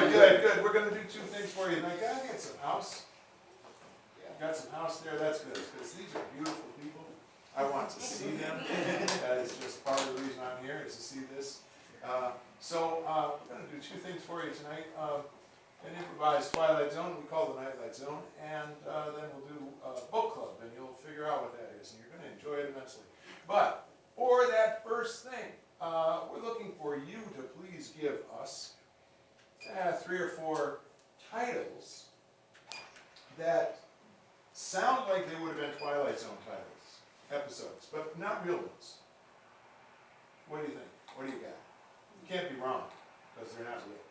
Good. We're going to do two things for you tonight. Gotta get some house. Yeah, got some house there. That's good. Because these are beautiful people. I want to see them. That is just part of the reason I'm here, is to see this. So we're going to do two things for you tonight. An improvised Twilight Zone, we call the Nightlight Zone, and then we'll do a book club, and you'll figure out what that is, and you're going to enjoy it immensely. But for that first thing, we're looking for you to please give us 3 or 4 titles that sound like they would have been Twilight Zone titles, episodes, but not real ones. What do you think? What do you got? You can't be wrong, because they're not real.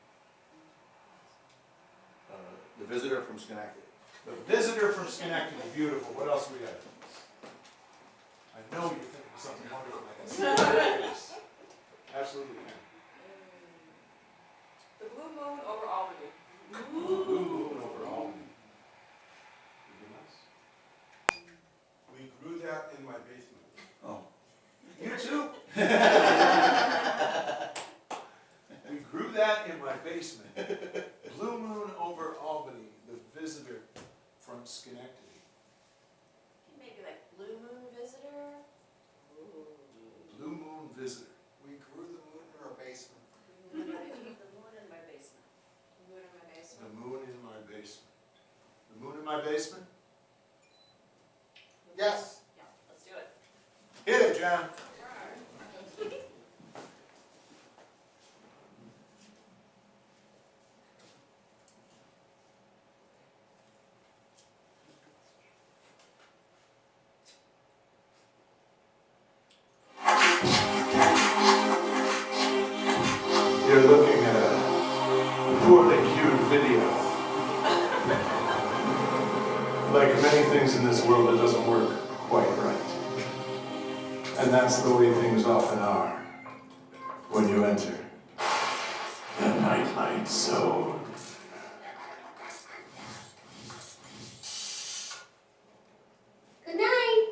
The Visitor from Schenectady. The Visitor from Schenectady, beautiful. What else we got? I know you're thinking of something wonderful. I can see it in your face. Absolutely can. The Blue Moon over Albany. Blue Moon over Albany. Would be nice. We grew that in my basement. Oh. You too? We grew that in my basement. Blue Moon over Albany, the Visitor from Schenectady. Maybe like Blue Moon Visitor? Blue Moon Visitor. We grew the moon in our basement. The moon in my basement. The moon in my basement. The moon in my basement. The moon in my basement? Yes. Yeah, let's do it. Hit it, John. You're looking at a poorly cued video. Like many things in this world, it doesn't work quite right. And that's the way things often are when you enter the Nightlight Zone. Good night.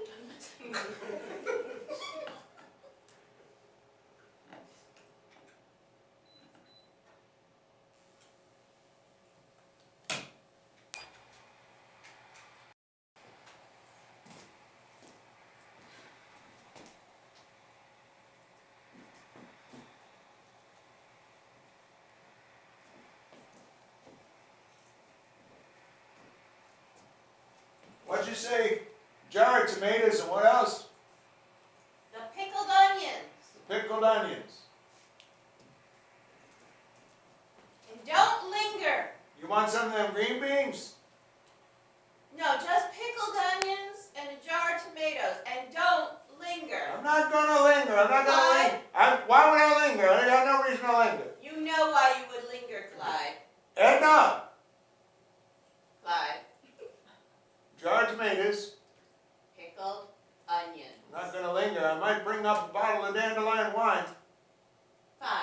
What'd you say? Jar of tomatoes and what else? The pickled onions. Pickled onions. And don't linger. You want some of them green beans? No, just pickled onions and a jar of tomatoes. And don't linger. I'm not gonna linger. I'm not gonna linger. Why would I linger? I got no reason to linger. You know why you would linger, Clyde. Edna! Clyde. Jar of tomatoes. Pickled onions. I'm not gonna linger. I might bring up a bottle of dandelion wine. Fine.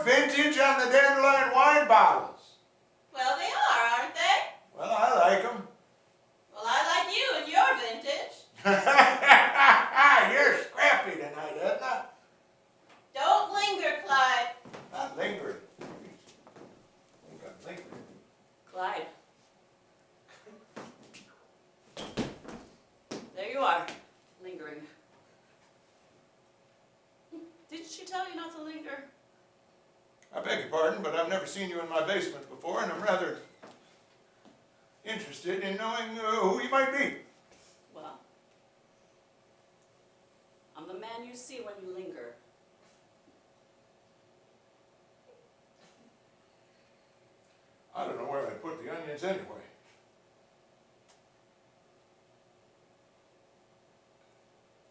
vintage on the dandelion wine bottles. Well, they are, aren't they? Well, I like them. Well, I like you and your vintage. You're scrappy tonight, Edna. Don't linger, Clyde. Not lingering. I think I'm lingering. Clyde. There you are, lingering. Didn't she tell you not to linger? I beg your pardon, but I've never seen you in my basement before, and I'm rather interested in knowing who you might be. Well, I'm the man you see when you linger. I don't know where I put the onions anyway.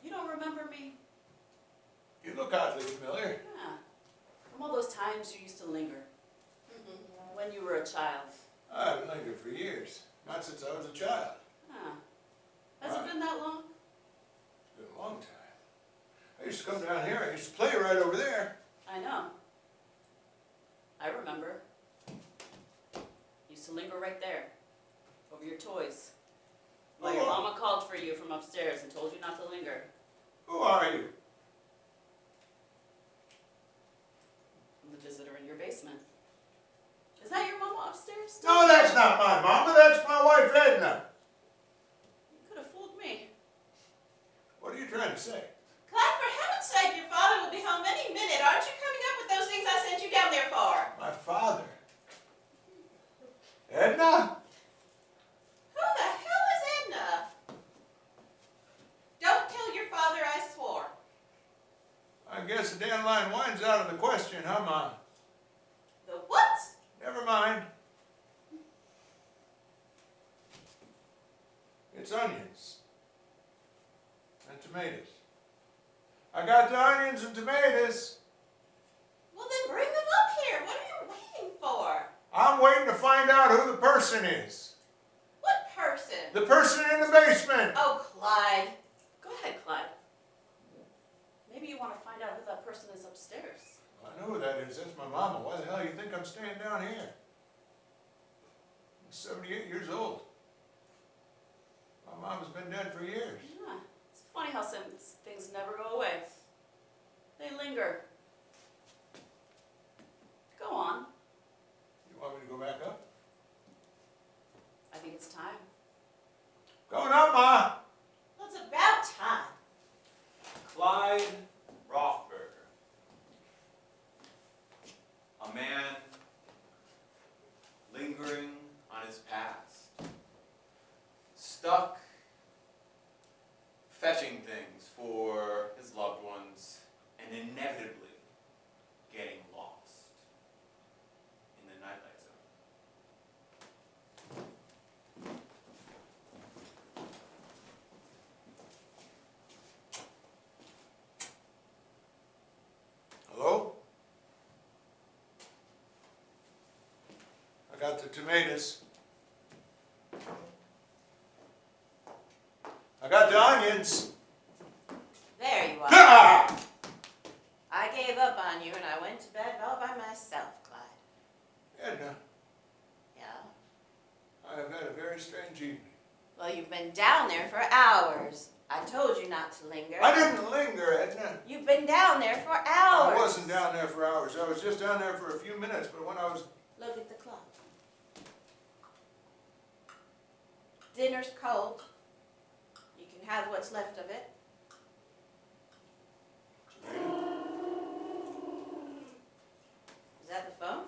You don't remember me? You look oddly familiar. Yeah. From all those times you used to linger. When you were a child. I haven't lingered for years. Not since I was a child. Huh. Has it been that long? It's been a long time. I used to come down here. I used to play right over there. I know. I remember. Used to linger right there, over your toys. While your mama called for you from upstairs and told you not to linger. Who are you? I'm the visitor in your basement. Is that your mama upstairs? No, that's not my mama. That's my wife, Edna. You could have fooled me. What are you trying to say? Clyde, for heaven's sake, your father will be home any minute. Aren't you coming up with those things I sent you down there for? My father. Edna? Who the hell is Edna? Don't tell your father I swore. I guess the dandelion wine's out of the question, huh, Ma? The what? Never mind. It's onions. And tomatoes. I got the onions and tomatoes. Well, then bring them up here. What are you waiting for? I'm waiting to find out who the person is. What person? The person in the basement. Oh, Clyde. Go ahead, Clyde. Maybe you want to find out who that person is upstairs. I know who that is. That's my mama. Why the hell do you think I'm staying down here? I'm 78 years old. My mama's been dead for years. Yeah. It's funny how some things never go away. They linger. Go on. You want me to go back up? I think it's time. Going up, Ma. Well, it's about time. Clyde Rothberger. A man lingering on his past. Stuck fetching things for his loved ones and inevitably getting lost in the Nightlight Zone. Hello? I got the tomatoes. I got the onions. There you are. Ah! I gave up on you and I went to bed all by myself, Clyde. Edna, Yeah? I have had a very strange evening. Well, you've been down there for hours. I told you not to linger. I didn't linger, Edna. You've been down there for hours. I wasn't down there for hours. I was just down there for a few minutes, but when I was... Look at the clock. Dinner's cold. You can have what's left of it. Is that the phone?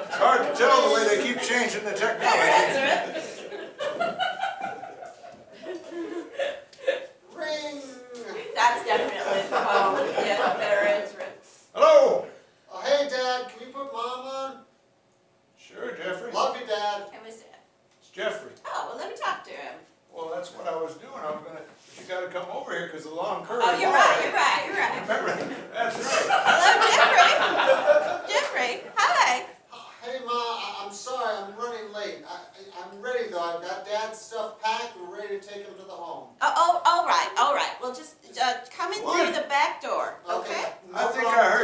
It's hard to tell the way they keep changing the technology. Answer it. Ring! That's definitely the phone. Yeah, better answer it. Hello? Oh, hey, Dad, can you put Mom on? Sure, Jeffrey. Love you, Dad. Who is it? It's Jeffrey. Oh, well, let me talk to him. Well, that's what I was doing. I was gonna... You gotta come over here because the long curve. Oh, you're right. Remember? That's right. Hello, Jeffrey. Hi. Hey, Ma, I'm sorry, I'm running late. I'm ready, though. I've got Dad's stuff packed. We're ready to take him to the home. Oh, all right. Well, just come in What? through the back door, okay? No I think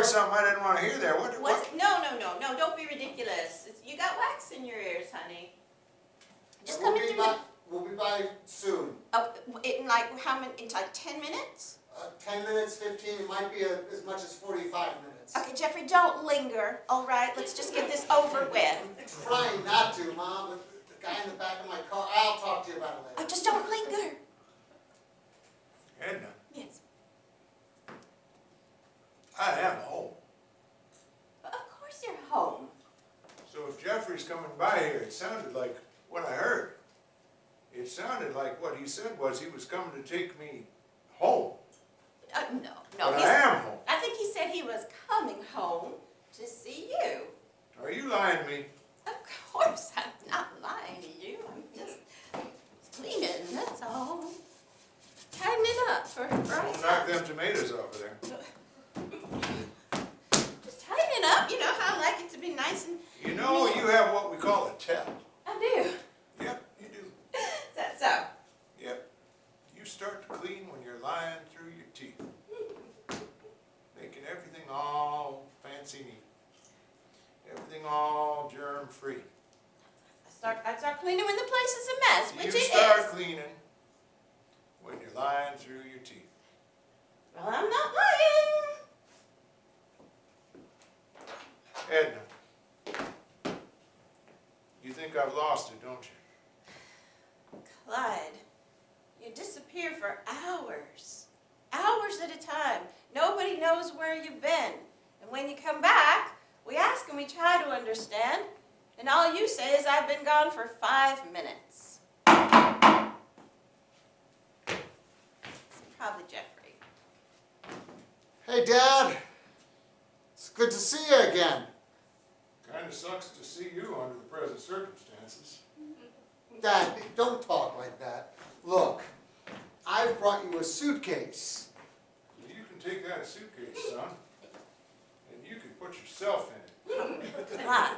something I didn't wanna hear there. What? What's, no, don't be ridiculous. You got wax in your ears, honey. Just come and do it. We'll be by soon. Oh, in like how many, in like 10 minutes? 10 minutes, 15, it might be as much as 45 minutes. Okay, Jeffrey, don't linger, all right? Let's just get this over with. I'm trying not to, Mom, with the guy in the back of my car. I'll talk to you about it Oh, later. just don't linger. Edna, Yes. I am home. Of course you're home. So if Jeffrey's coming by here, it sounded like what I heard. It sounded like what he said was he was coming to take me home. No, But I am home. I think he said he was coming home to see you. Are you lying to me? Of course, I'm not lying to you. I'm just cleaning, that's all. Tighten it up for Don't Bryce. knock them tomatoes off of there. Just tighten it up, you know how I like it to be nice and... You know you have what we call a tell. I do. Yep, you do. Is that so? Yep. You start to clean when you're lying through your teeth. Making everything all fancy neat. Everything all germ-free. I start cleaning when the place is a mess, which You it start is. cleaning when you're lying through your teeth. Well, I'm not lying. Edna, you think I've lost it, don't you? Clyde, you disappear for hours. Hours at a time. Nobody knows where you've been. And when you come back, we ask and we try to understand. And all you say is, I've been gone for 5 minutes. It's probably Jeffrey. Hey, Dad. It's good to see you again. Kinda sucks to see you under the present circumstances. Dad, don't talk like that. Look, I've brought you a suitcase. You can take that suitcase, son, and you can put yourself in it. Clyde.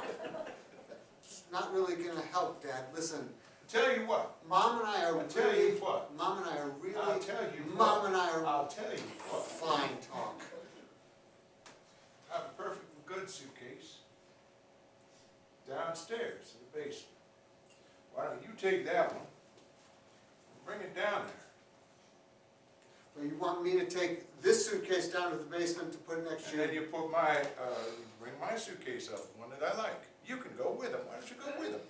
It's not really gonna help, Dad. Listen, Tell you what, Mom and I are I'll tell really... you what, Mom and I are really... I'll tell you Mom what, and I are... I'll tell you what. Fine talk. I have a perfectly good suitcase downstairs in the basement. Why don't you take that one and bring it down there? Well, you want me to take this suitcase down to the basement to put it next to And then you? you put bring my suitcase up, the one that I like. You can go with him. Why don't you go with him?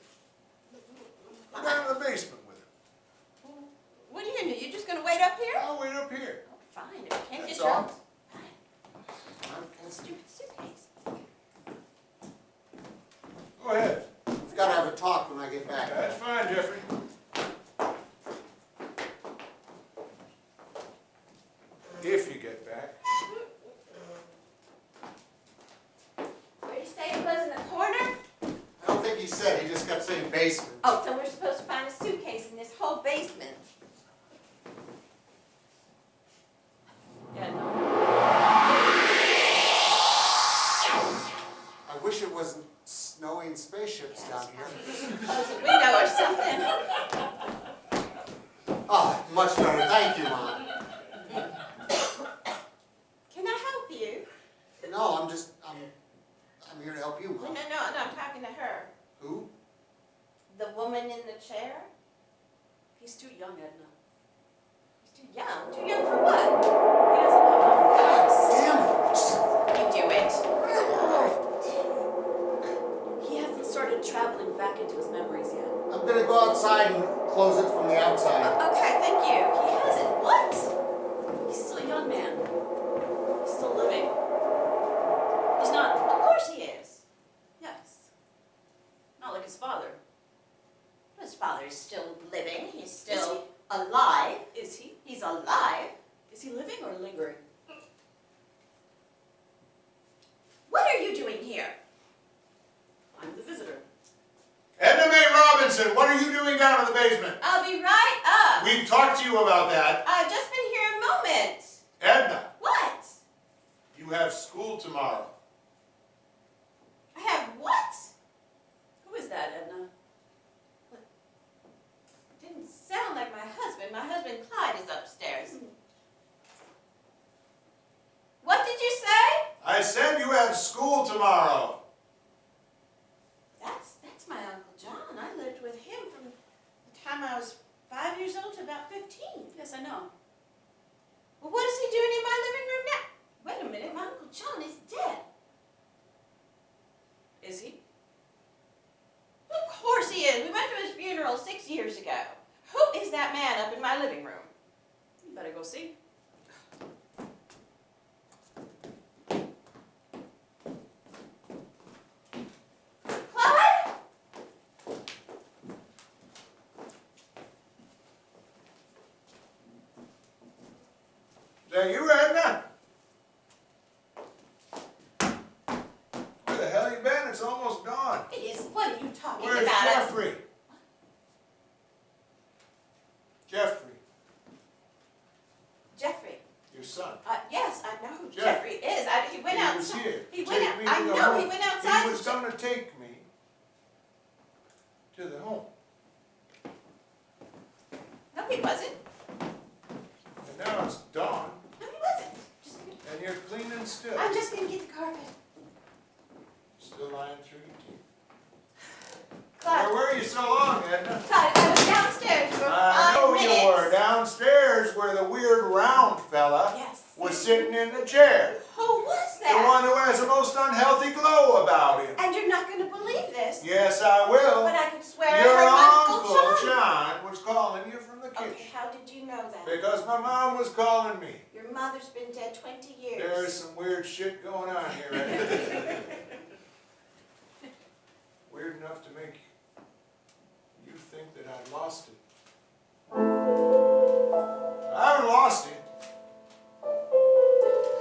Go down to the basement with him. What are you gonna do? You're just gonna wait up here? I'll wait up here. Fine, if you can't get That's your all. own. Fine. Stupid suitcase. Go ahead. We've got to have a talk when I get back. That's fine, Jeffrey. If you get back. Where you say it was in the corner? I don't think he said, he just kept saying basement. Oh, so we're supposed to find a suitcase in this whole basement. Yeah, no. I wish it wasn't snowing spaceships down here. Close the window or something. Oh, much better. Thank you, Mom. Can I help you? No, I'm here to help you, No, Mom. I'm talking to her. Who? The woman in the chair? He's too young, Edna. He's too young. Too young for what? He doesn't have enough. Damn it! You do it. He hasn't started traveling back into his memories yet. I'm gonna go outside and close it from the outside. Okay, thank you. He hasn't. What? He's still a young man. He's still living. He's not, Of course he is. yes. Not like his father. His father is still living. He's Is still alive. Is he? He's alive. Is he living or lingering? What are you doing here? I'm the visitor. Edna Mae Robinson, what are you doing down in the basement? I'll be right up. We've talked to you about that. I've just been here a moment. Edna, What? you have school tomorrow. I have what? Who is that, Edna? Didn't sound like my husband. My husband Clyde is upstairs. What did you say? I said I know. Well, what is he doing in my living room now? Wait a minute, my Uncle John is dead. Is he? Of course he is. We went to his funeral 6 years ago. Who is that man up in my living room? You better go see. Clyde? Is that you, Edna? Where the hell you been? It's almost dawn. It is. What are you talking Where's about? Jeffrey? Jeffrey, Jeffrey. your son. Yes, I know who Jeff. Jeffrey is. He went He was outside. here. He Take went out. me I to the know home. he went outside. He was going to take me to the home. No, he wasn't. And now it's dawn, No, he wasn't. and you're cleaning still. I'm just gonna get the carpet. Still lying through your teeth. Clyde. Where were you so long, Edna? Clyde, I was downstairs for I 5 know minutes. you were downstairs where the weird round fella Yes. was sitting in the chair. Who was The that? one who has the most unhealthy glow about him. And you're not gonna believe this, Yes, I will. but I could swear I Your heard my Uncle John was calling you from the Okay, kitchen. how did you know that? Because my mom was calling me. Your mother's been dead 20 years. There's some weird shit going on here, Edna. Weird enough to make you think that I'd lost it. I haven't lost it.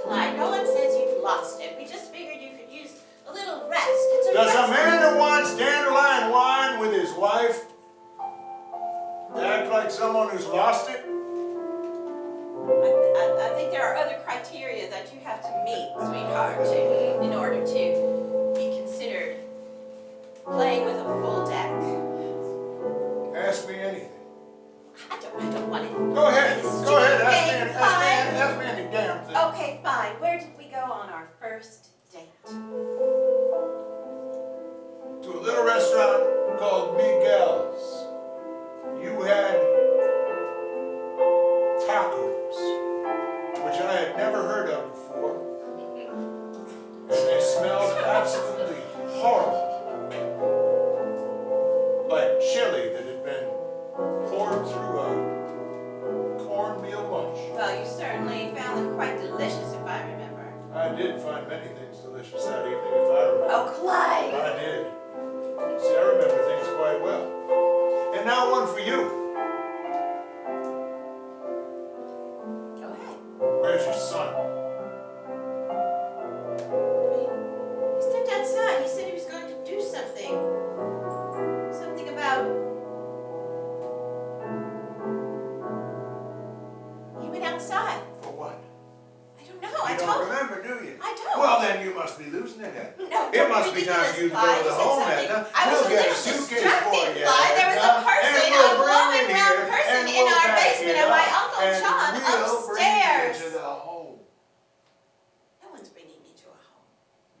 Clyde, no one says you've lost it. We just figured you could use a little rest. It's a Does rest. a man that wants dandelion wine with his wife act like someone who's lost it? I think there are other criteria that you have to meet, sweetheart, in order to be considered playing with a full deck. Ask me anything. I don't want it. Go ahead. This Go ahead. stupid Ask me, game, ask me any damn thing. Okay, fine. Where did we go on our first date? To a little restaurant called Miguel's. You had tacos, which I had never heard of before, and they smelled absolutely horrible. Like chili that had been poured through a cornmeal mush. Well, you certainly found them quite delicious, if I remember. I did find many things delicious that evening, if I remember. Oh, Clyde! I did. See, I remember things quite well. And now one for you. Go ahead. Where's your son? He stepped outside. He said he was going to do something. Something about... He went outside. For what? I don't know. You I don't told him. remember, do you? I don't. Well, then you must be losing it, Ed. No, It don't must be time for you to go to the home, Edna. We'll get a suitcase for you, Clyde. There was a Edna, person, and we'll a bring glowing it round here, person and in we'll our pack basement, it and my up, Uncle and John we'll bring you upstairs. to the home. No one's bringing me to a home.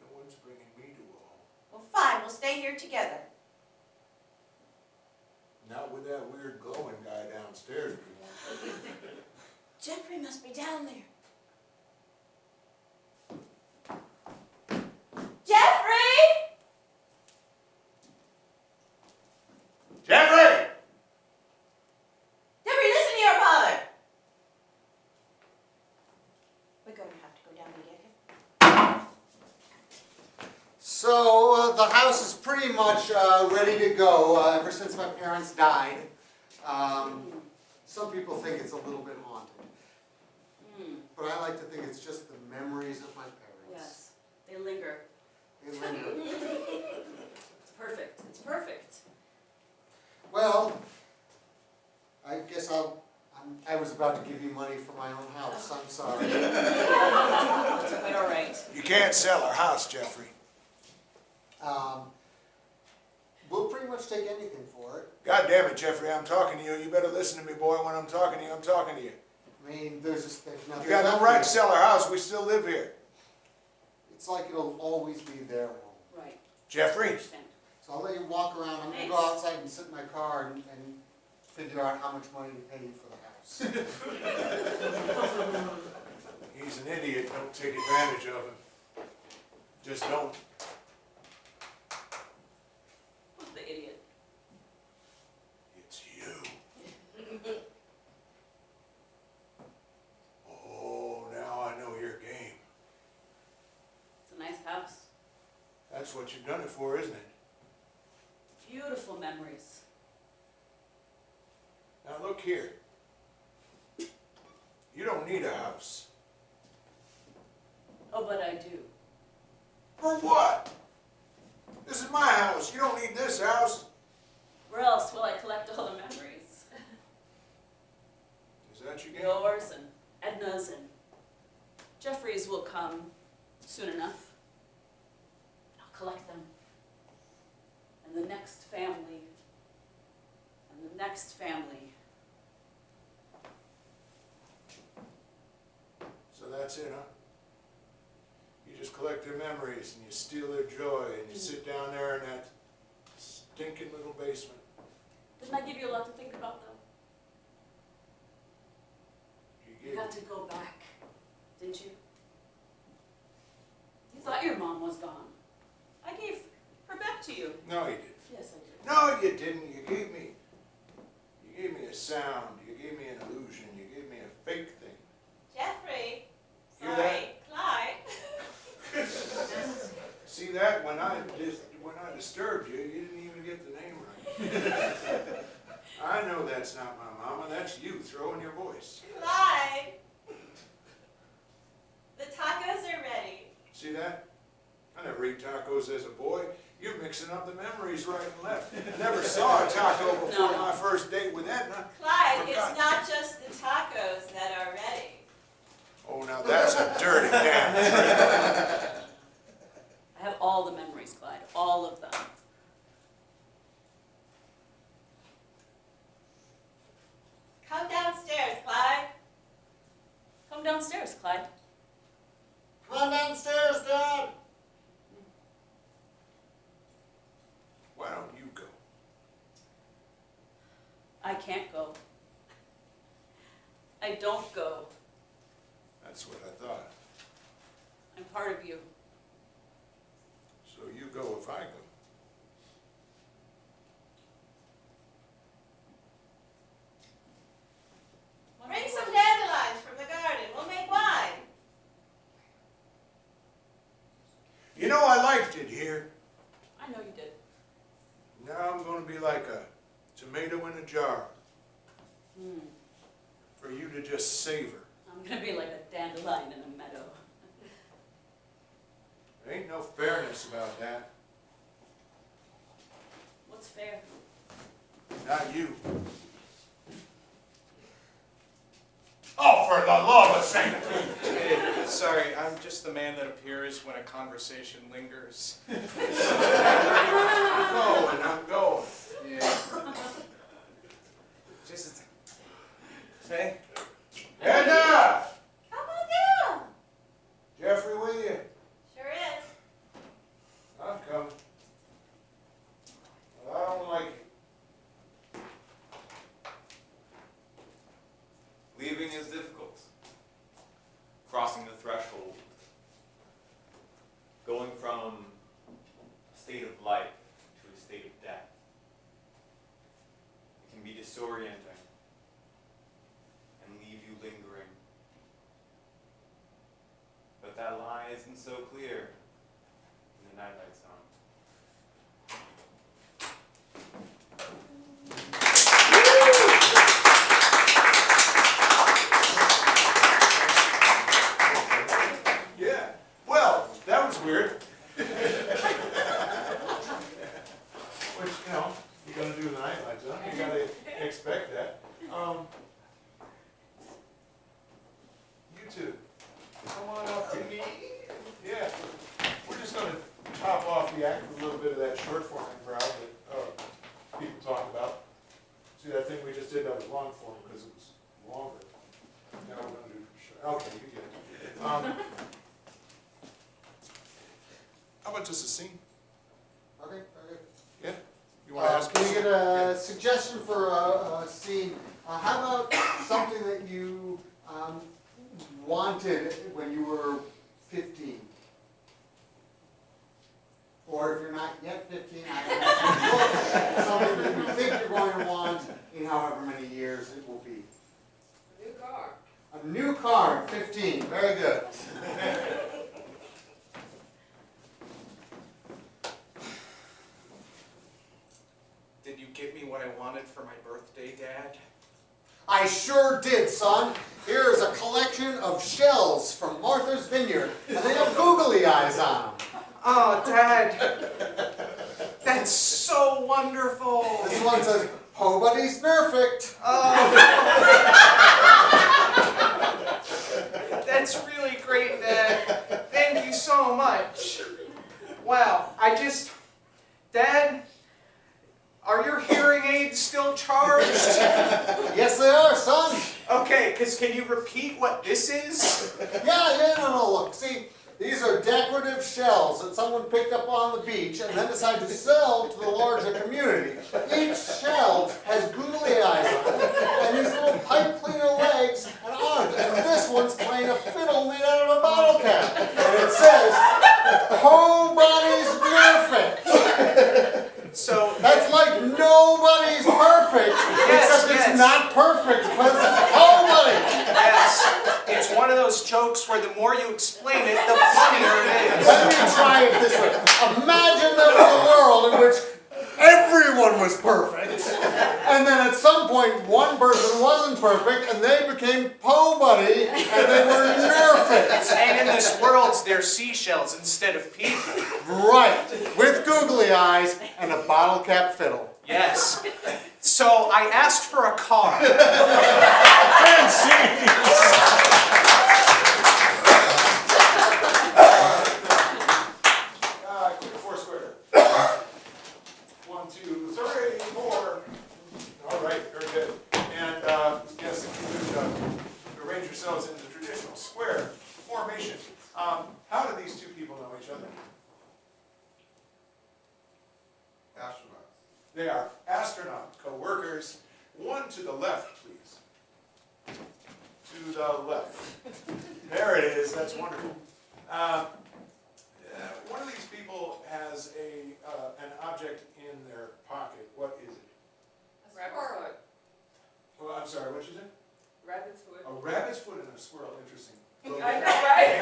No one's bringing me to a home. Well, fine. We'll stay here together. Not with that weird glowing guy downstairs. we won't. Jeffrey must be down there. Jeffrey! Jeffrey! Jeffrey, listen to your father. We're going to have to go down and get him. So, the house is pretty much ready to go ever since my parents died. Some people think it's a little bit haunted, but I like to think it's just the memories of my parents. Yes, they linger. They linger. It's perfect. It's perfect. Well, I guess I was about to give you money for my own house. I'm sorry. It's quite all right. You can't sell our house, Jeffrey. We'll pretty much take anything for it. God damn it, Jeffrey, I'm talking to you. You better listen to me, boy. When I'm talking to you, I'm talking to you. I mean, there's nothing. You got no right to sell our house. We still live here. It's like it'll always be their home. Right. Jeffrey, Understand. So I'll let you walk around. I'm gonna go Thanks. outside and sit in my car and figure out how much money to pay you for the house. house. He's an idiot, don't take advantage of him. Just don't. Who's the idiot? It's you. Oh, now I know your game. It's a nice house. That's what you've done it for, isn't it? Beautiful memories. Now look here. You don't need a house. Oh, but I do. For what? This is my house. You don't need this house. Where else will I collect all the memories? Is that your game? Yours and Edna's and Jeffrey's will come soon enough. I'll collect them. And the next family. And the next family. So that's it, huh? You just collect their memories and you steal their joy and you sit down there in that stinking little basement. Didn't I give you a lot to think about, though? You You gave got to go back, didn't you? You thought your mom was gone. I gave her back to you. No, you didn't. Yes, I did. No, you didn't. You gave me a sound. You gave me an illusion. You gave me a fake thing. Jeffrey, Hear sorry, Clyde. See that? When I disturbed you, you didn't even get the name right. I know that's not my mama. That's you throwing your voice. Clyde, the tacos are ready. See that? I never ate tacos as a boy. You're mixing up the memories right and left. I never saw a taco before No. my first date with Edna. Clyde, Forgot. it's not just the tacos that are ready. Oh, now that's a dirty damn trick. I have all the memories, Clyde. All of them. Come downstairs, Clyde. Come downstairs, Clyde. Come on downstairs, Dad. Why don't you go? I can't go. I don't go. That's what I thought. I'm part of you. So you go if I go. Bring some dandelions from the garden. We'll make wine. You know, I liked it here. I know you did. Now I'm going to be like a tomato in a jar for you to just savor. I'm gonna be like a dandelion in a meadow. There ain't no fairness about that. What's fair? Not you. Oh, for the love of Saint! Hey, sorry, I'm just the man that appears when a conversation lingers. I'm going. Yeah. Just say, Edna! Come on down. Jeffrey with you? Sure is. I'm coming. Well, I don't like it. Leaving is difficult. Crossing the threshold. Going from a state of life to a state of death. It can be disorienting and leave you lingering. But that line isn't so clear in the Nightlight Zone. Yeah. Well, that was weird. Which, you know, you're going to do the Nightlight Zone. You got to expect that. You two, come on up here. Yeah. We're just going to top off the act with a little bit of that short form improv that people talk about. See that thing we just did? That was long form because it was longer. Now we're going to do short. Okay, you get it. How about just a scene? Okay, okay. Yeah? You want to ask? Can we us? get a suggestion for a scene? How about something that you wanted when you were 15? Or if you're not yet 15, I don't know, something that you think you're going to want in however many years it will be. New car. A new car at 15, very good. Did you get me what I wanted for my birthday, Dad? I sure did, son. Here is a collection of shells from Martha's Vineyard, and they have googly eyes on them. Oh, Dad. That's so wonderful. This one says, "Ho buddy's perfect." Oh. That's really great, Dad. Thank you so much. Wow, Dad, are your hearing aids still charged? Yes, they are, son. Okay, can you repeat what this is? Yeah, no, look, see, these are decorative shells that someone picked up on the beach and then decided to sell to the larger community. Each shell has googly eyes on it, and these little pipe cleaner legs and arms, and this one's playing a fiddle made out of a bottle cap. And it says, "Ho buddy's perfect." So That's like nobody's perfect, except yes. it's not perfect because it's ho buddy. yes, it's one of those jokes where the more you explain it, the funnier it is. Let me try it this way. Imagine there was a world in which everyone was perfect, and then at some point one person wasn't perfect, and they became po buddy, and they were nerfed. And in this world, they're seashells instead of people. Right, with googly eyes and a bottle cap fiddle. Yes. So I asked for a car. Quick four square. 1, 2, 3, 4. All right, very good. And yes, if you could arrange yourselves in the traditional square formation. How do these two people know each other? Astronauts. They are astronaut co-workers. One to the left, please. To the left. There it is. That's wonderful. One of these people has an object in their pocket. What is it? Rabbit's foot. Oh, I'm sorry. What you say? Rabbit's foot. A rabbit's foot and a squirrel. Interesting. I know, right?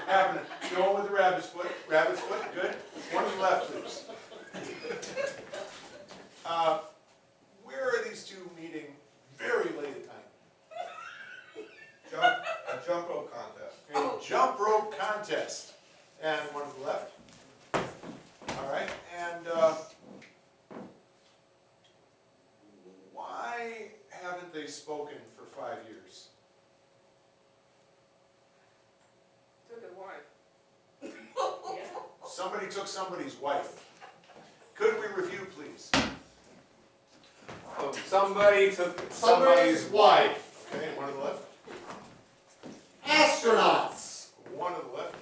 Happening. Go with the rabbit's foot. Rabbit's foot. Good. One to the left, please. Where are these two meeting very late at night? A jump rope contest. A jump rope contest. And one to the left. All right. And why haven't they spoken for 5 years? Took a wife. Somebody took somebody's wife. Could we review, please? Somebody took Somebody's wife. Okay, one to the left. Astronauts. One to the left.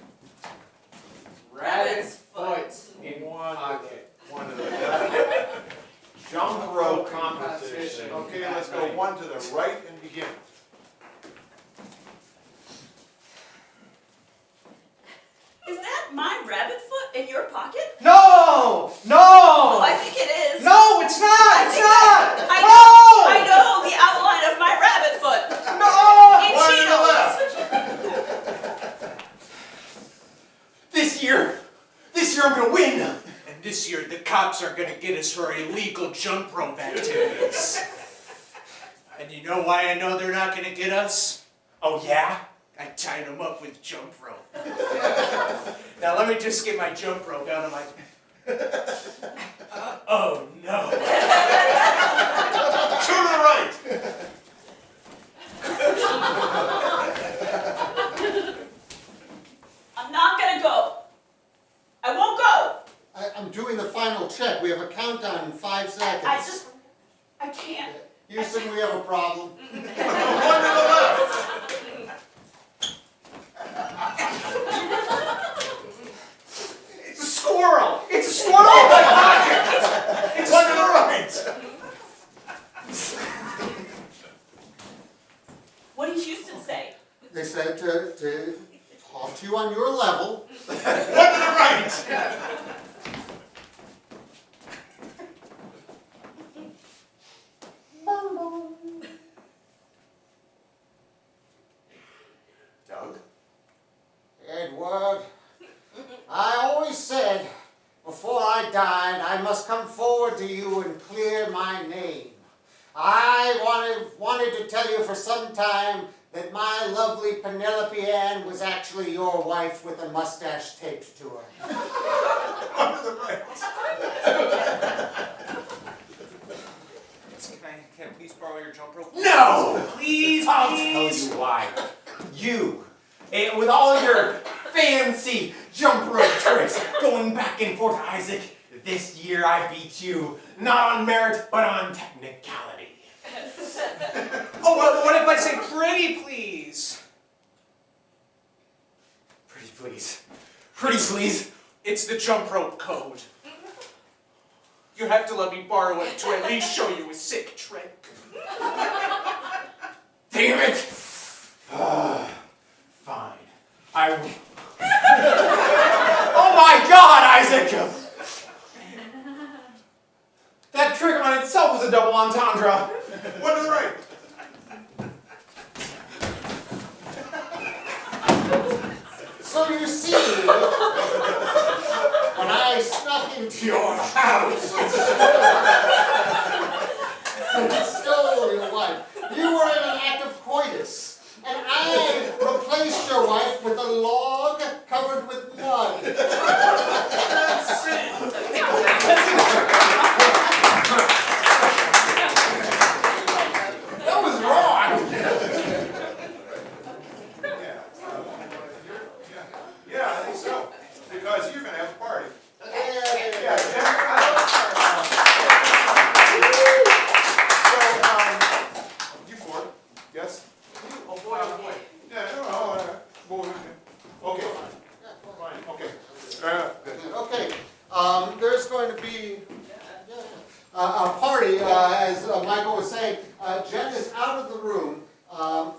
Rabbit's foot. in One pocket. One to the left. Jump rope competition. Okay, let's go one to the right and begin. Is that my rabbit foot in your pocket? No! Oh, No! I think it is. No, it's not! It's not! I No! know the outline of my rabbit foot. No! In One to the Cheetos. left. This year I'm gonna win. And this year, the cops are gonna get us for illegal jump rope activities. And you know why I know they're not gonna get us? Oh yeah? I tied them up with jump rope. Now let me just get my jump rope out of my... Oh no. Two to the right. I'm not gonna go. I won't go. I'm doing the final check. We have a countdown in 5 seconds. I can't. Houston, we have a problem. One to the left. It's a squirrel! It's a squirrel in my pocket! It's One to the right. What did Houston say? They said to talk to you on your level. What to the right? Doug? Edward, I always said before I died I must come forward to you and clear my name. I wanted to tell you for some time that my lovely Penelope Ann was actually your wife with a mustache taped to her. What to the right? Can I please borrow your jump rope? No! Please, I'll please. tell you why. You, with all your fancy jump rope tricks, going back and forth, Isaac, this year I beat you, not on merit, but on technicality. Oh, well, what if I say pretty please? Pretty please. Pretty please. It's the jump rope code. You have to let me borrow it to at least show you a sick trick. Damn it! Fine. I will. Oh my God, Isaac! That trick on itself was a double entendre. What to the right? So you see, when I snuck into your house and stole your wife, you were in an act of coitus, and I replaced your wife with a log covered with mud. That's That was wrong! Yeah, I think so, because you're gonna have a party. it. Yeah, so, you four, yes? Oh boy, oh boy. Yeah, okay, fine, okay. Good. Okay, there's going to be a party, as Michael was saying. Jen is out of the room.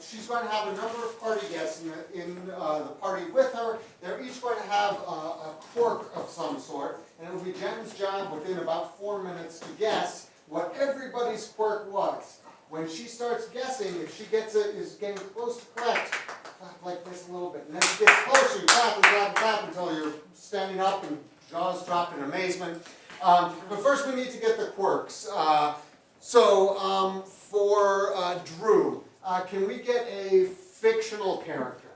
She's going to have a number of party guests in the party with her. They're each going to have a quirk of some sort, and it will be Jen's job within about 4 minutes to guess what everybody's quirk was. When she starts guessing, if she is getting close to correct, clap like this a little bit, and then she gets closer, you clap and clap and clap until you're standing up and jaws drop in amazement. But first we need to get the quirks. For Drew, can we get a fictional character?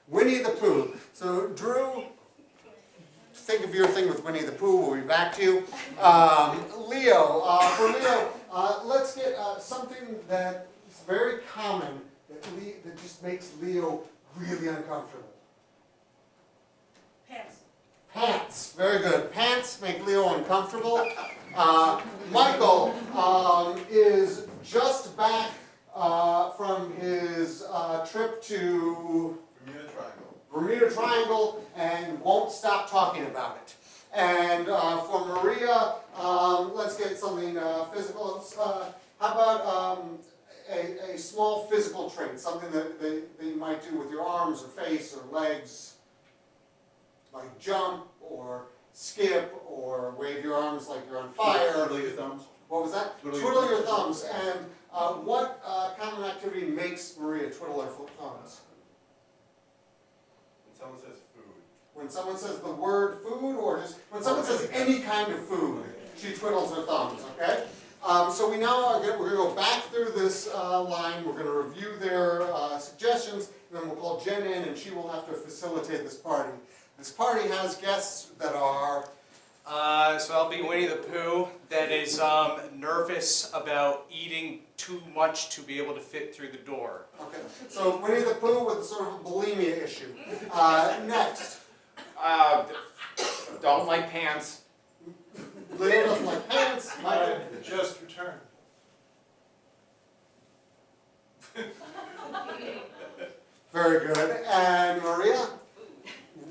Winnie the Pooh. So Drew, think of your thing with Winnie the Pooh. We'll be back to you. Leo, for Leo, let's get something that is very common that just makes Leo really uncomfortable. Pants, very good. Pants make Leo uncomfortable. Michael is just back from his trip to Bermuda Triangle and won't stop talking about it. And for Maria, let's get something physical. How about a small physical trait, something that you might do with your arms or face or legs, like jump or skip or wave your arms like you're on fire. Twiddle your thumbs. What was that? Twiddle Twiddle your your thumbs. And what common activity makes Maria twiddle her thumbs? When someone says food. When someone says the word food, or just when someone says any kind of food, she twiddles her thumbs, okay? So we now we're going to go back through this line. We're going to review their suggestions, and then we'll call Jen in, and she will have to facilitate this party. This party has guests that are... So I'll be Winnie the Pooh that is nervous about eating too much to be able to fit through the door. Okay, so Winnie the Pooh with sort of a bulimia issue. Next. Don't like pants. Leo doesn't like pants. Michael. Just returned. Very good. And Maria?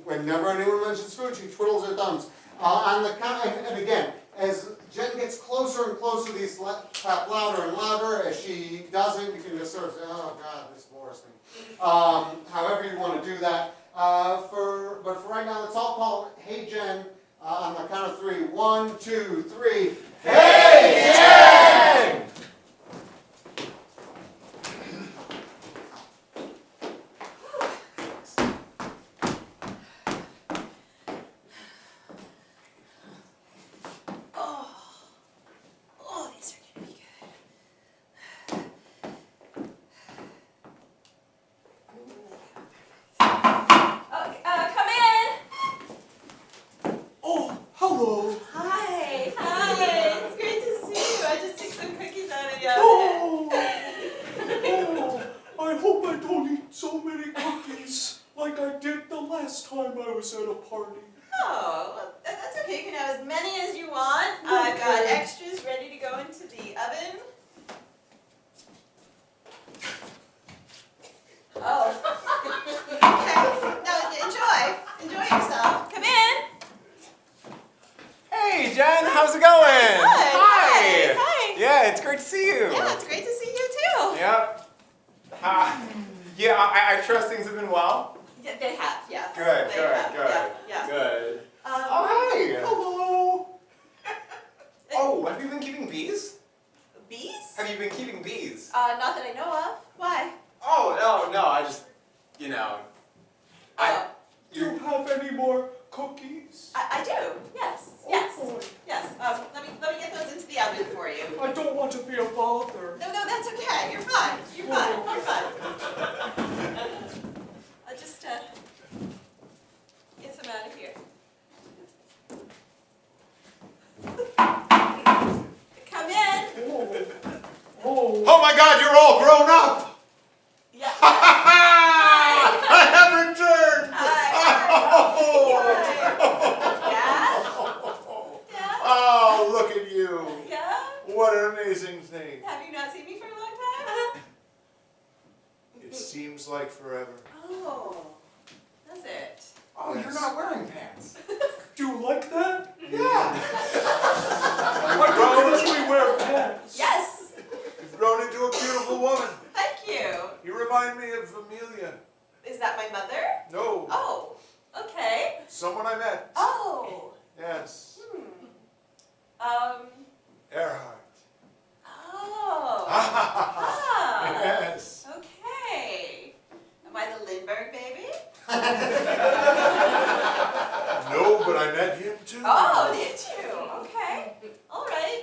Whenever anyone mentions food, she twiddles her thumbs. On the count, and again, as Jen gets closer and closer, these clap louder and louder. As she doesn't, you can just sort of say, oh God, this bores me. However you want to do that. But for right now, let's all call Hey Jen on the count of 3. 1, 2, 3. Hey Jen! Oh, these are gonna be good. Come in. Oh, hello. Hi. It's great to see you. I just took some cookies out of the oven. I hope I don't eat so many cookies like I did the last time I was at a party. Oh, well, that's okay. You can have as many as you want. I've got Okay. extras ready to go into the oven. Oh. Okay. No, enjoy yourself. Come in. Hey, Jen, how's it going? Good. Hi. Yeah, it's great to see you. Yeah, it's great to see you too. Yep. I trust things have been well. Yeah, they have, yes. Good, They good, have, good. Yeah. Good. Um, Oh, hey. Hello. Oh, have you been keeping bees? Bees? Have you been keeping bees? Not that I know of. Why? Oh, no, I just, you know. Oh, Do you have any more cookies? I do. Yes. Oh, Yes. boy. Yes. Let me get those into the oven for you. I don't want to be a bother. No, that's okay. You're fine. You're fine. You're fine. I'll just get some out of here. Come in. Oh. Oh my God, you're all grown up! Yeah. I have returned! Hi. Yeah. Oh, look at you. Yeah. What an amazing thing. Have you not seen me for a long time? It seems like forever. Oh, does it? Oh, you're not wearing pants. Do you like that? Yeah. I don't usually wear pants. Yes. You've grown into a beautiful woman. Thank you. You remind me of Amelia. Is that my mother? No, Oh, okay. someone I met. Oh. Yes, Earhart. Oh. Ah. Yes. Okay. Am I the Lindbergh baby? No, but I met him too. Oh, did you? Okay. All right.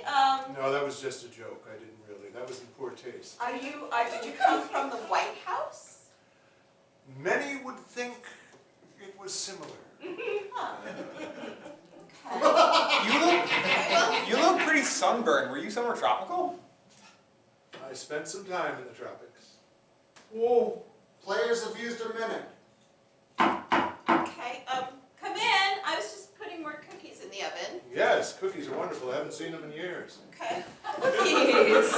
No, that was just a joke. I didn't really. That was in poor taste. Did you come from the White House? Many would think it was similar. Huh. You look pretty sunburned. Were you somewhere tropical? I spent some time in the tropics. Whoa. Players have used a minute. Okay. Come in. I was just putting more cookies in the oven. Yes, cookies are wonderful. I haven't seen them in years. Okay. Cookies.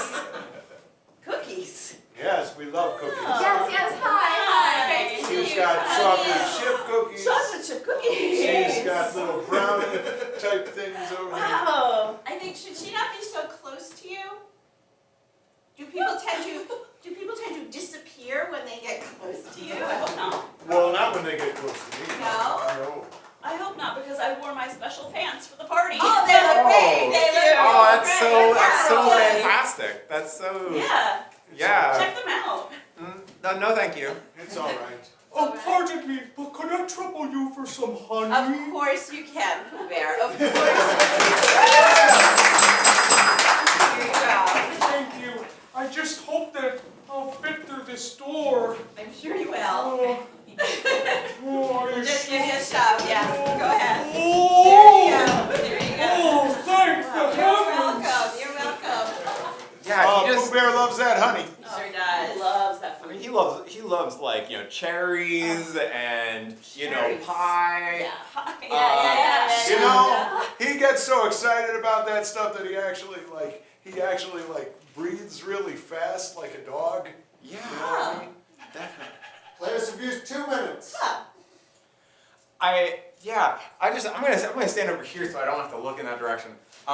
Cookies. Yes, we love cookies. Yes. Hi. Great to see She's you. got Honey. chocolate chip cookies. Chocolate chip cookies. She's got little brownie type things over there. Wow. I think should she not be so close to you? Do people tend to disappear when they get close to you? I hope not. Well, not when they get close to me. No? No. I hope not, because I wore my special pants for the party. Oh, they look great. They look Oh, that's great. so Yeah. fantastic. That's so. Yeah, Yeah. check them out. No, thank you. It's all right. Oh, pardon me, but could I trouble you for some honey? Of course you can, Pooh Bear. Of course you can. Here you go. Thank you. I just hope that I'll fit through this door. I'm sure you will. Oh, are you Just give sure? you a shove. Yeah. Go ahead. Oh! There you go. Oh, thank the You're heavens! welcome. You're welcome. Yeah, he Pooh just. Bear loves that honey. Sure does. He loves that I food. mean, he loves like cherries and Cherries. pie. Yeah. Yeah. You know, he gets so excited about that stuff that he actually breathes really fast like a dog. Yeah, You know what I mean? definitely. Players have used 2 minutes. Huh. I'm gonna stand over here so I don't have to look in that direction. Do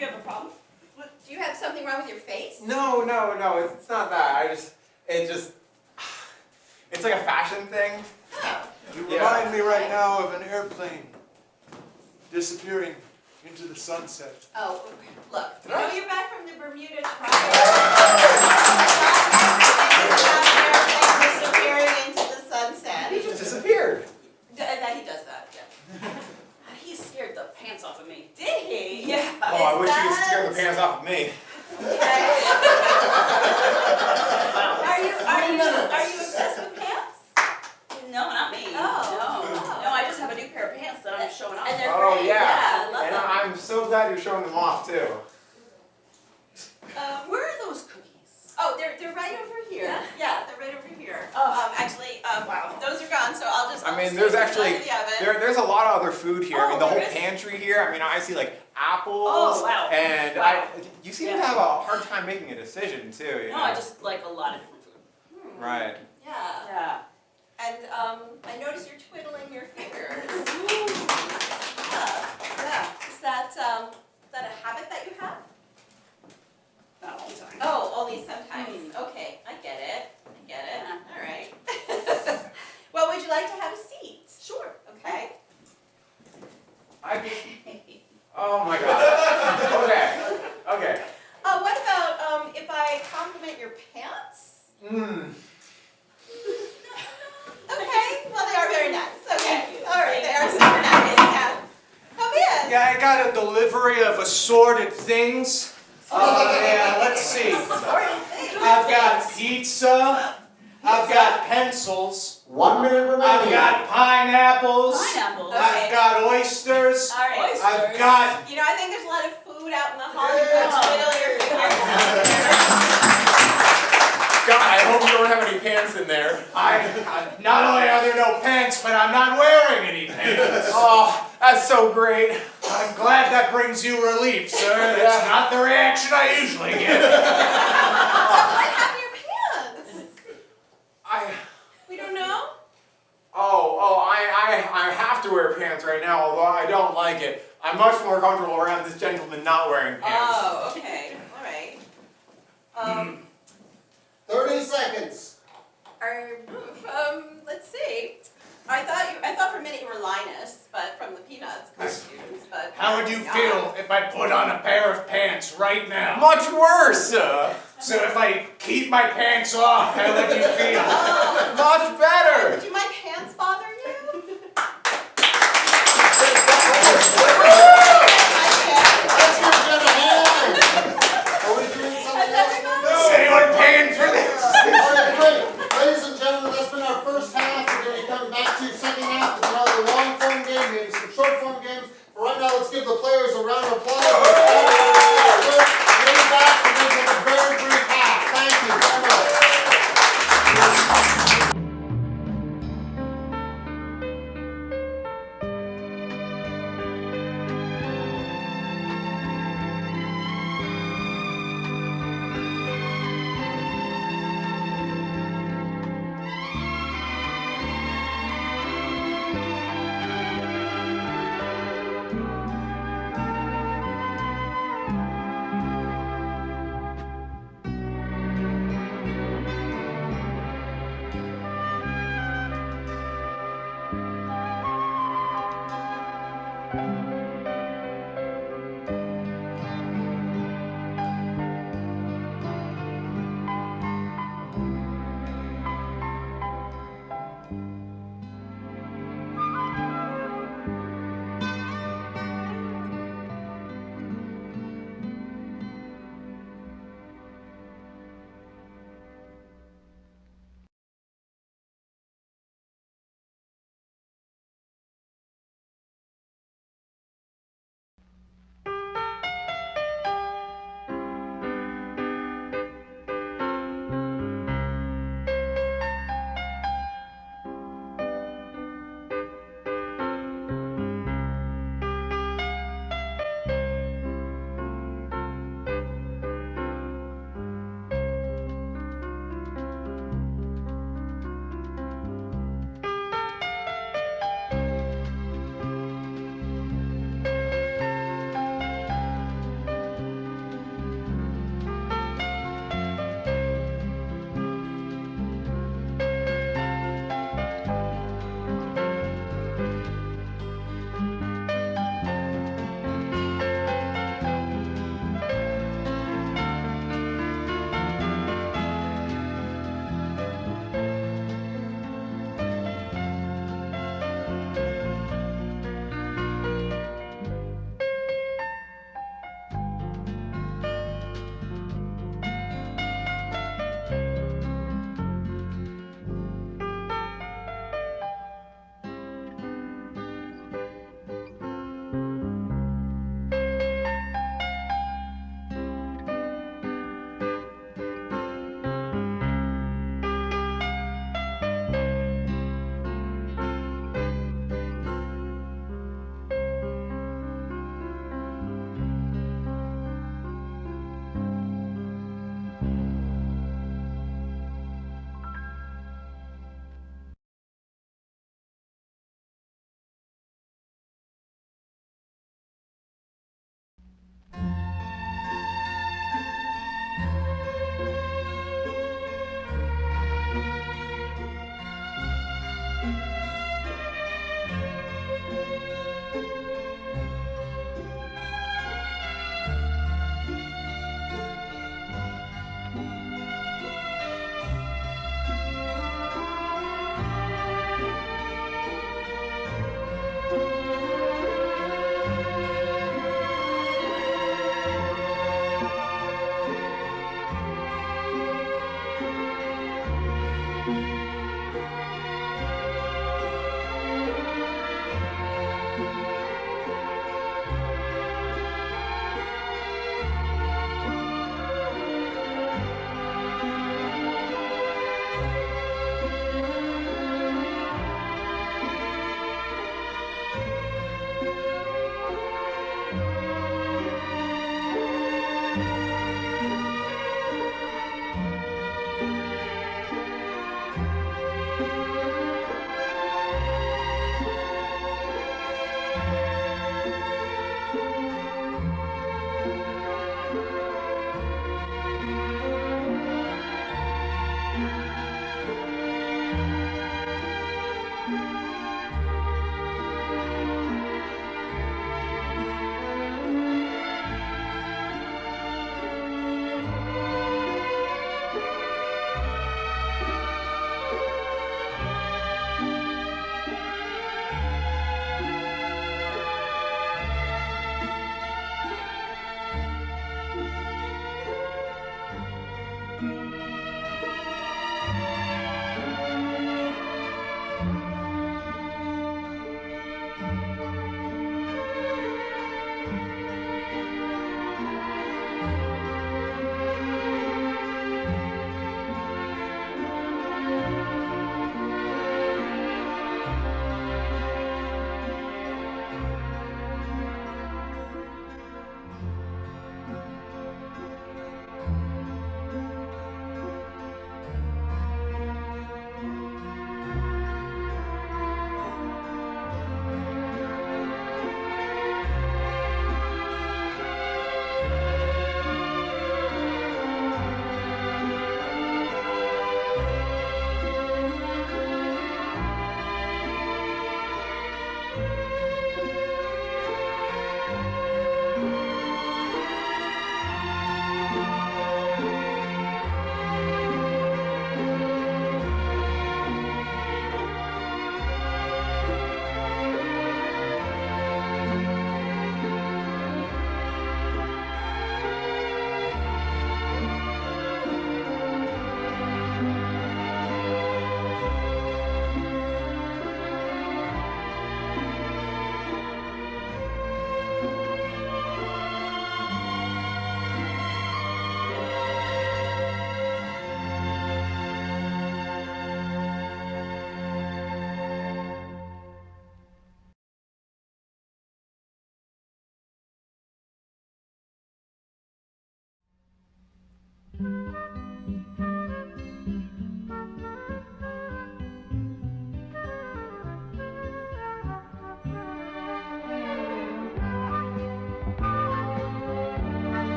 you have a problem? Do Do you have something wrong with your face? No, it's not that. It's like a fashion thing. You Yeah. remind me right now of an airplane disappearing into the sunset. Oh, look, you know you're back from the Bermuda Triangle. Disappearing into the sunset. He just disappeared. That he does that, yeah. He scared the pants off of me. Did he? Yeah. Oh, I Is wish you could that- scare the pants off of me. Okay. Are you obsessed with pants? No, not me. Oh. No, I just have a new pair of pants that I'm showing off. And they're Oh great. yeah, I love and them. I'm so glad you're showing them off too. Where are those cookies? Oh, they're right over here. Yeah? Yeah, they're right over here. Oh. Actually, Wow. those are gone, so I'll just. I mean, just there's take them actually out of the oven. there's a lot of other food here. I mean, the Oh, whole there is? pantry here. I mean, I see like apples. Oh, wow. And Wow. you seem to Yeah. have a hard time making a decision too. You No, know? I just like a lot of different food. Right. Yeah. Yeah. And I noticed you're twiddling your fingers. Yeah. Is that a habit that you have? Not all the time. Oh, only sometimes. Okay, I get it. Yeah. All right. Well, would you like to have a seat? Sure. Okay. Oh my God. Okay. What about if I compliment your pants? Okay. Well, they are very nice. Okay. Thank you. All right. They are super nice. Yeah. Come in. Yeah, I got a delivery of assorted things. Yeah, let's see. I've got pizza. I've got pencils. 1 minute remaining. I've got pineapples. Pineapples. Okay. I've got oysters. All right. Oysters. I've got. You know, I think there's a lot of food out in the hall. You can twiddle your fingers. God, I hope you don't have any pants in there. Not only are there no pants, but I'm not wearing any pants. Oh, that's so great. I'm glad that brings you relief, sir. That's not the reaction I usually get. So what happened to your pants? We don't know? I have to wear pants right now, although I don't like it. I'm much more comfortable around this gentleman not wearing pants. Oh, okay. All right. 30 seconds. Let's see. I thought for a minute you were Linus, but from the Peanuts cartoons, but. How would you feel if I put on a pair of pants right now? Much worse. So if I keep my pants off, how would you feel? Much better. Do my pants bother you? Let's give Jen a hand. Are we doing something Has else? everybody? Is anyone paying for this? All right, great. Ladies and gentlemen, that's been our first half. We're going to come back to second half with another long form game, maybe some short form games. But right now, let's give the players a round of applause. We'll be back and then take a very brief half. Thank you very much.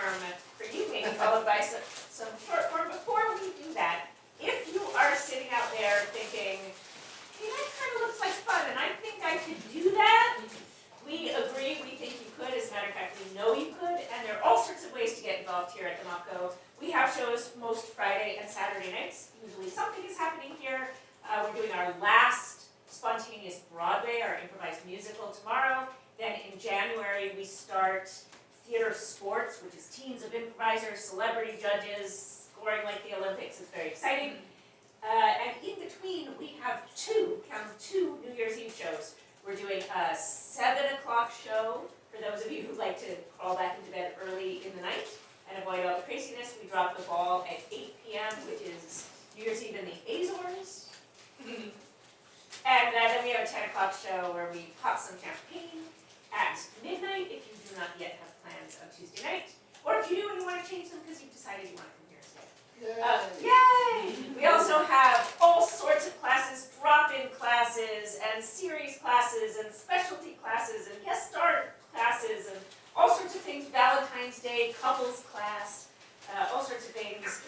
form for you, maybe followed by some short form. Before we do that, if you are sitting out there thinking, hey, that kind of looks like fun, and I think I could do that, we agree, we think you could. As a matter of fact, we know you could, and there are all sorts of ways to get involved here at the MOPCO. We have shows most Friday and Saturday nights. Usually something is happening here. We're doing our last spontaneous Broadway, our improvised musical tomorrow. Then in January, we start theater sports, which is teams of improvisers, celebrity judges, scoring like the Olympics. It's very exciting. And in between, we have two New Year's Eve shows. We're doing a 7 o'clock show for those of you who like to crawl back into bed early in the night and avoid all the craziness. We drop the ball at 8 p.m., which is New Year's Eve in the Azores. And then we have a 10 o'clock show where we pop some champagne at midnight if you do not yet have plans on Tuesday night. Or if you do and you want to change them because you've decided you want to come here instead. Yay! We also have all sorts of classes, drop-in classes, and series classes, and specialty classes, and guest star classes, and all sorts of things. Valentine's Day, couples class, all sorts of things.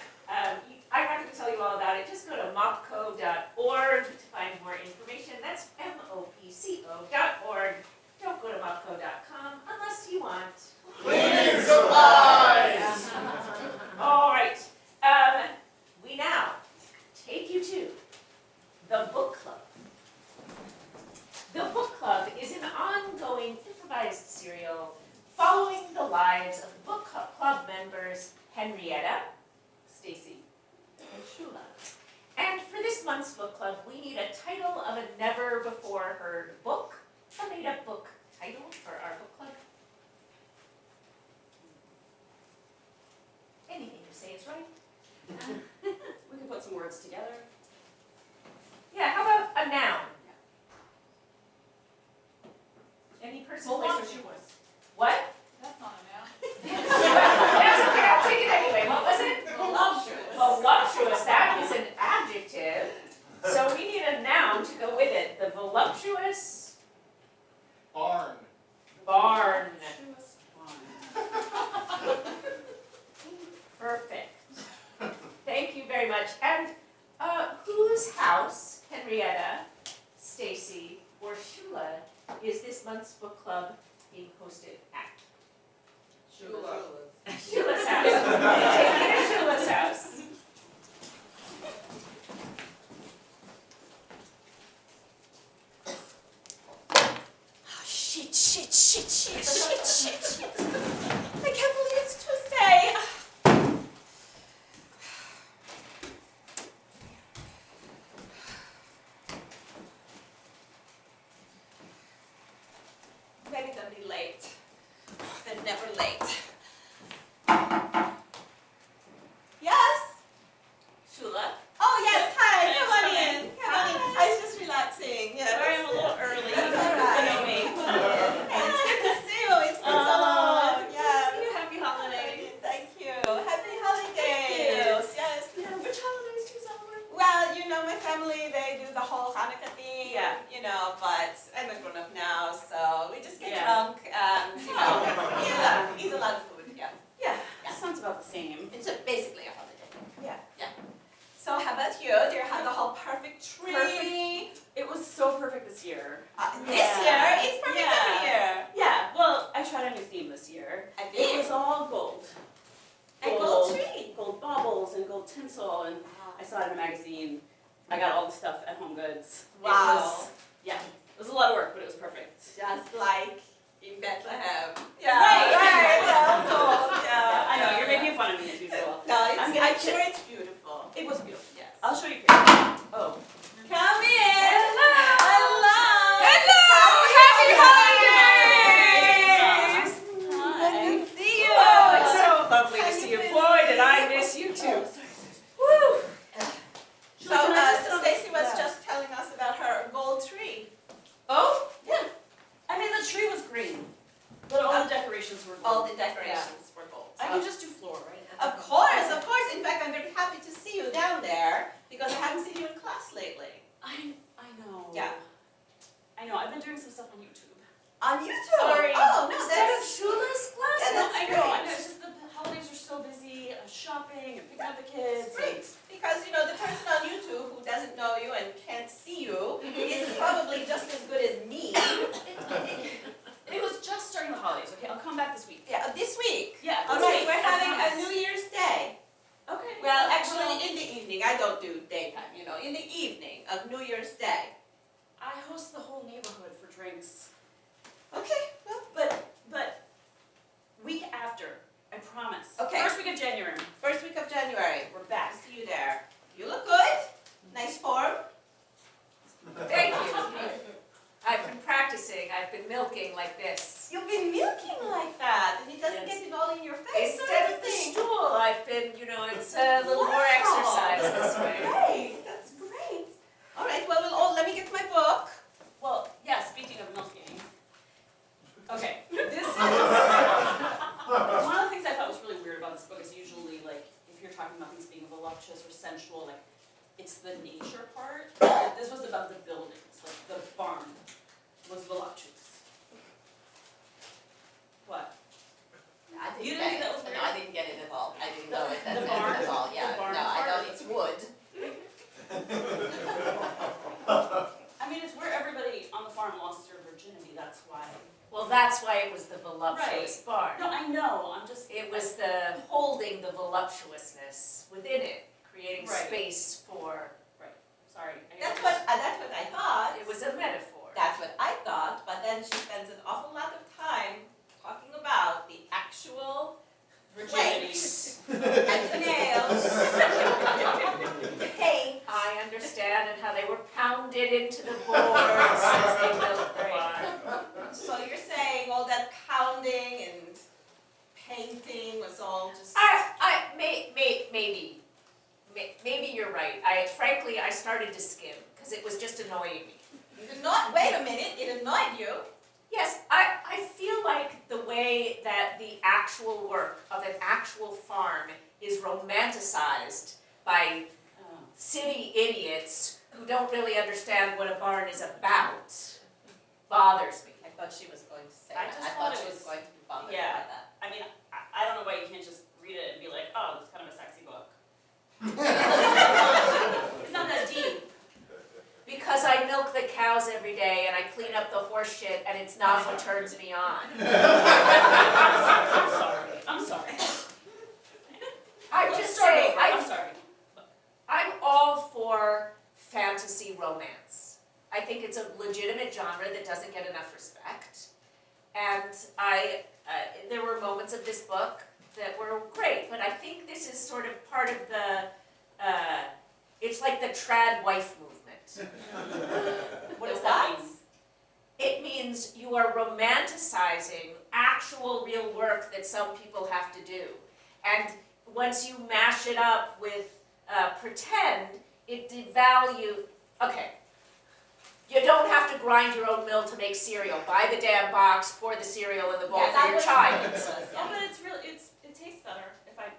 I'm not going to tell you all about it. Just go to mopco.org to find more information. That's mopco.org. Don't go to mopco.com unless you want. Cleaning supplies! All right. We now take you to the book club. The book club is an ongoing improvised serial following the lives of the book club members Henrietta, Stacy, and Shula. And for this month's book club, we need a title of a never-before-heard book, a made-up book title for our book club. Anything you say is right. We can put some words together. Yeah, how about a noun? Any person, place, or Voluptuous. What? That's not a noun. That's okay, I'll take it anyway. What was it? Voluptuous. Voluptuous, that is an adjective. So we need a noun to go with it. The voluptuous Barn. barn. Voluptuous barn. Perfect. Thank you very much. And whose house, Henrietta, Stacy, or Shula, is this month's book club being hosted at? Shula's house. Take me to Shula's house. Oh, shit. I can't believe it's Tuesday. Maybe they'll be late. They're never late. Yes? Shula. Oh, yes. Hi. Thanks, Come on come in. in. Come on in. I was just relaxing. Yeah. Sorry I'm a little early. That's all right. You know me. Hey, it's good to see you. It's been so Oh, long. good to Yeah. see you. Happy holidays. Thank you. Happy holidays. Yes. Yeah, which holidays do you celebrate? Well, you know, my family, they do the whole Hanukkah thing. Yeah. You know, but I'm a grown up now, so we just get Yeah. drunk and, you know, eat a lot of food. Yeah. Yeah, sounds about the same. It's basically a holiday. Yeah. Yeah. So how about you? Do you have the whole perfect tree? Perfect. It was so perfect this year. This Yeah. year? It's perfect Yeah. every year. Yeah, well, I tried a new theme this year. I It think. was all gold. A gold tree. Gold baubles and gold tinsel, and I saw it in a magazine. I got all the stuff at Home Goods. It Wow. was, yeah, it was a lot of work, but it was perfect. Just like in Bethlehem. Right. Yeah, gold. Yeah, Yeah. I know, you're making fun of me as usual. No, it's, I'm gonna I'm sure it's beautiful. It was beautiful. Yes. I'll show you pictures. Oh. Come in. Hello. Happy holidays. Good to see you. Oh, it's so lovely How to see you you. been? Boy, did I miss you too. Woo! So, Stacy was just telling us about her gold tree. Oh, yeah. I mean, the tree was green, but all the decorations were gold. All the decorations were gold. I can just do floor, right? Of course. In fact, I'm very happy with the kids. It's great, because, you know, the person on YouTube who doesn't know you and can't see you is probably just as good as me. It was just during the holidays, okay? I'll come back this week. Yeah, this week. Yeah, All this right, week, we're I having a promise. New Year's Day. Okay. Well, actually, in the evening. I don't do daytime, you know, in the evening of New Year's Day. I host the whole neighborhood for drinks. Okay, well, But week after, I promise. Okay. First week of January, first week of January. we're back. See you there. You look good. Nice form. Thank you. I've been practicing, I've been milking like this. You've been milking like that, and it doesn't Yes. get it all in your face. Instead of the stool, I've been, it's a little more exercise this way. Great, that's great. All right, well, let me get my book. Well, yeah, speaking of milking. Okay, this is, one of the things I thought was really weird about this book is usually, like, if you're talking about things being voluptuous or sensual, like, it's the nature part. This was about the buildings, like, the barn was voluptuous. What? I didn't You get didn't think it. that was weird? No, I didn't get it at all. I didn't know it The that barn- at all. the Yeah, barn no, I part? don't. It's wood. I mean, it's where everybody on the farm lost their virginity, that's why. Well, that's why it was the voluptuous barn. No, I know, I'm just. It was the holding the voluptuousness within it, creating Right. space for, Sorry. I guess That's what I thought. it was a metaphor. That's what I thought. But then she spends an awful lot of time talking about the actual Virginity. weight and the nails, the paint. I understand, and how they were pounded into the boards as they built the barn. So you're saying all that pounding and painting was all just. Maybe you're right. Frankly, I started to skim, because it was just annoying me. You did not. Wait a minute. It annoyed you. Yes, I feel like the way that the actual work of an actual farm is romanticized by city idiots who don't really understand what a barn is about bothers me. I thought she was going to say I that. just I thought thought it she was was- going to be bothered yeah. by that. I mean, I don't know why you can't just read it and be like, oh, it's kind of a sexy book. It's not that deep. Because I milk the cows every day and I clean up the horse shit and it's not what turns me on. I'm sorry. I'm Let's just start saying, over. I'm sorry. I'm all for fantasy romance. I think it's a legitimate genre that doesn't get enough respect. And there were moments of this book that were great, but I think this is sort of part of the, it's like the trad wife movement. What does that mean? It means you are romanticizing actual real work that some people have to do. And once you mash it up with pretend, it devalues, okay. You don't have to grind your own mill to make cereal. Buy the damn box, pour the cereal in the bowl Yeah, for that your was child. ridiculous. Yeah, but it's really, it tastes better if I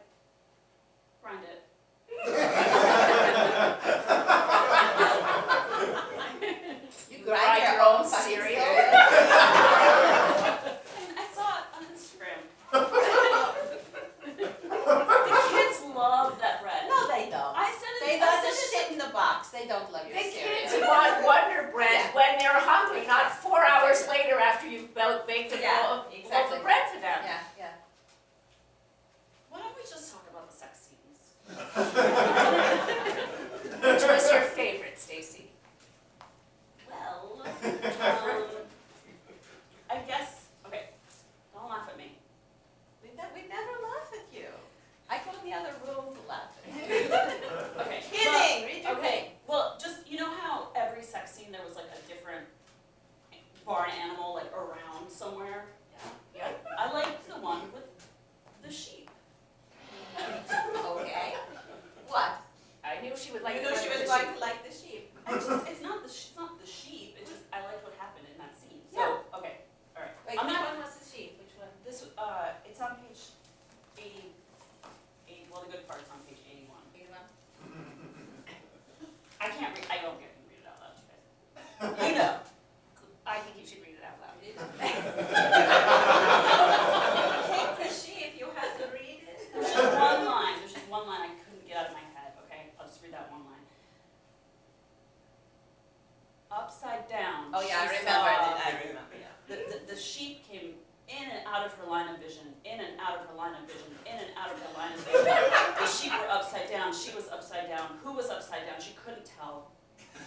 grind it. You grind your own fucking cereal? I saw it on Instagram. The kids love that bread. No, they don't. I said it. They I love said to it. sit in the box. They don't love your The cereal. kids want Wonder Bread Yeah. when they're hungry, not 4 hours later after you've baked a Yeah, loaf exactly. of bread for them. Yeah, yeah. out of her line of vision, in and out of her line of vision. The sheep were upside down, she was upside down, who was upside down, she couldn't tell.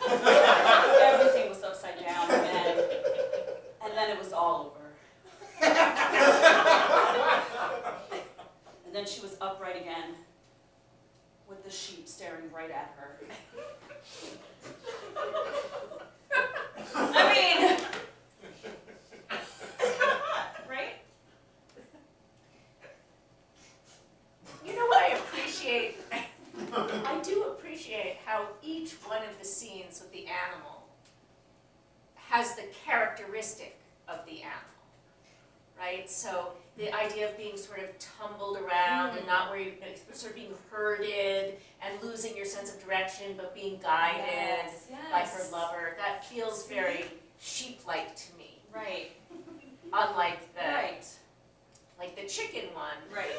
Everything was upside down, and then it was all over. And then she was upright again, with the sheep staring right at her. I mean, right? You know what I appreciate? I do appreciate how each one of the scenes with the animal has the characteristic of the animal, right? So the idea of being sort of tumbled around and not where you, sort of being herded and losing your sense of direction, but being guided by her lover, that feels very sheep-like to me. Right, Unlike the, right, like the chicken one. right.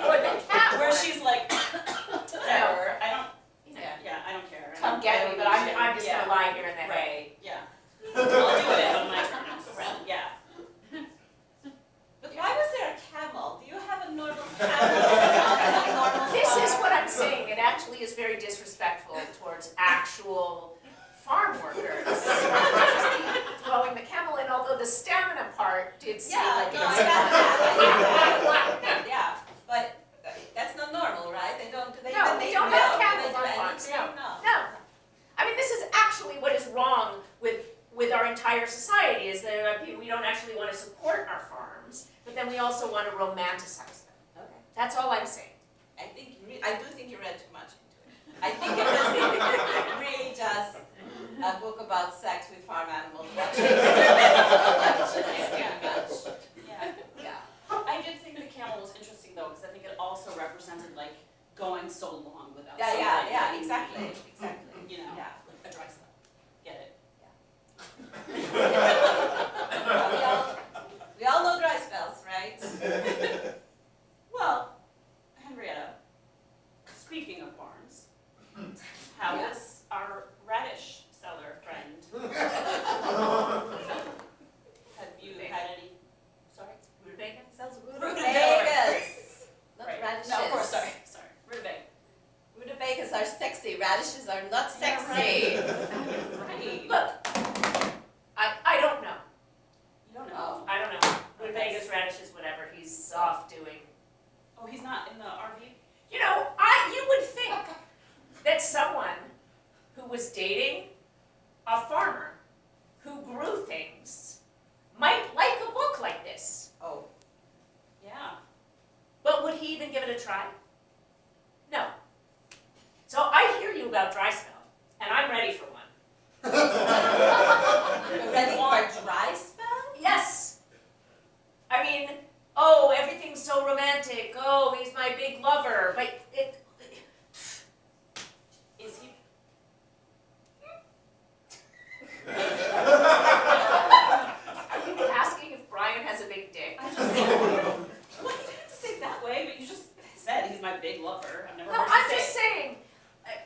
Or the cat Where one. she's like, whatever, I don't, You know, yeah, I don't care. come get me, but I'm just Yeah. gonna lie here in the hay. Right, yeah. I'll do it on my terms, yeah. But why was there a camel? Do you have a normal camel? This is what I'm saying, it actually is very disrespectful towards actual farm workers. Just throwing the camel in, although the stamina part did seem Yeah, like no, it I was. got that. Yeah, but that's not normal, right? They don't, do they? No, we don't have camels on farms. farms, no. No. No. I mean, this is actually what is wrong with our entire society, is that we don't actually want to support our farms, but then we also want to romanticize them. Okay. That's all I'm saying. I do think you read too much into it. I think it was really just a book about sex with farm animals. Yeah. Yeah. I did think the camel was interesting though, because I think it also represented like going so long without Yeah, something. yeah, exactly, exactly. You know, Yeah. like a dry spell. Get it? We all know dry spells, right? Well, Henrietta, speaking of barns, how Yeah. is our radish seller friend? Have you had any, sorry? Rutabaga? Sells Rutabagas. rutabagas, not Right. radishes. No, of course, sorry, rutabaga. Rutabagas are sexy, radishes are not Yeah, sexy. Right. Look, I don't know. You don't know? Oh. I don't know. Rutabagas, radishes, whatever he's off doing. Oh, he's not in the RV? You know, you would think that someone who was dating a farmer who grew things might like a book like this. Oh. Yeah. But would he even give it a try? No. So I hear you about dry spell, and I'm ready for one. You're ready for a dry spell? Yes. I mean, oh, everything's so romantic. Oh, he's my big lover. But Is he? are you asking if Brian has a big dick? I just, well, you didn't have to say it that way, but you just said he's my big lover. I've never No, heard you I'm say just it. saying.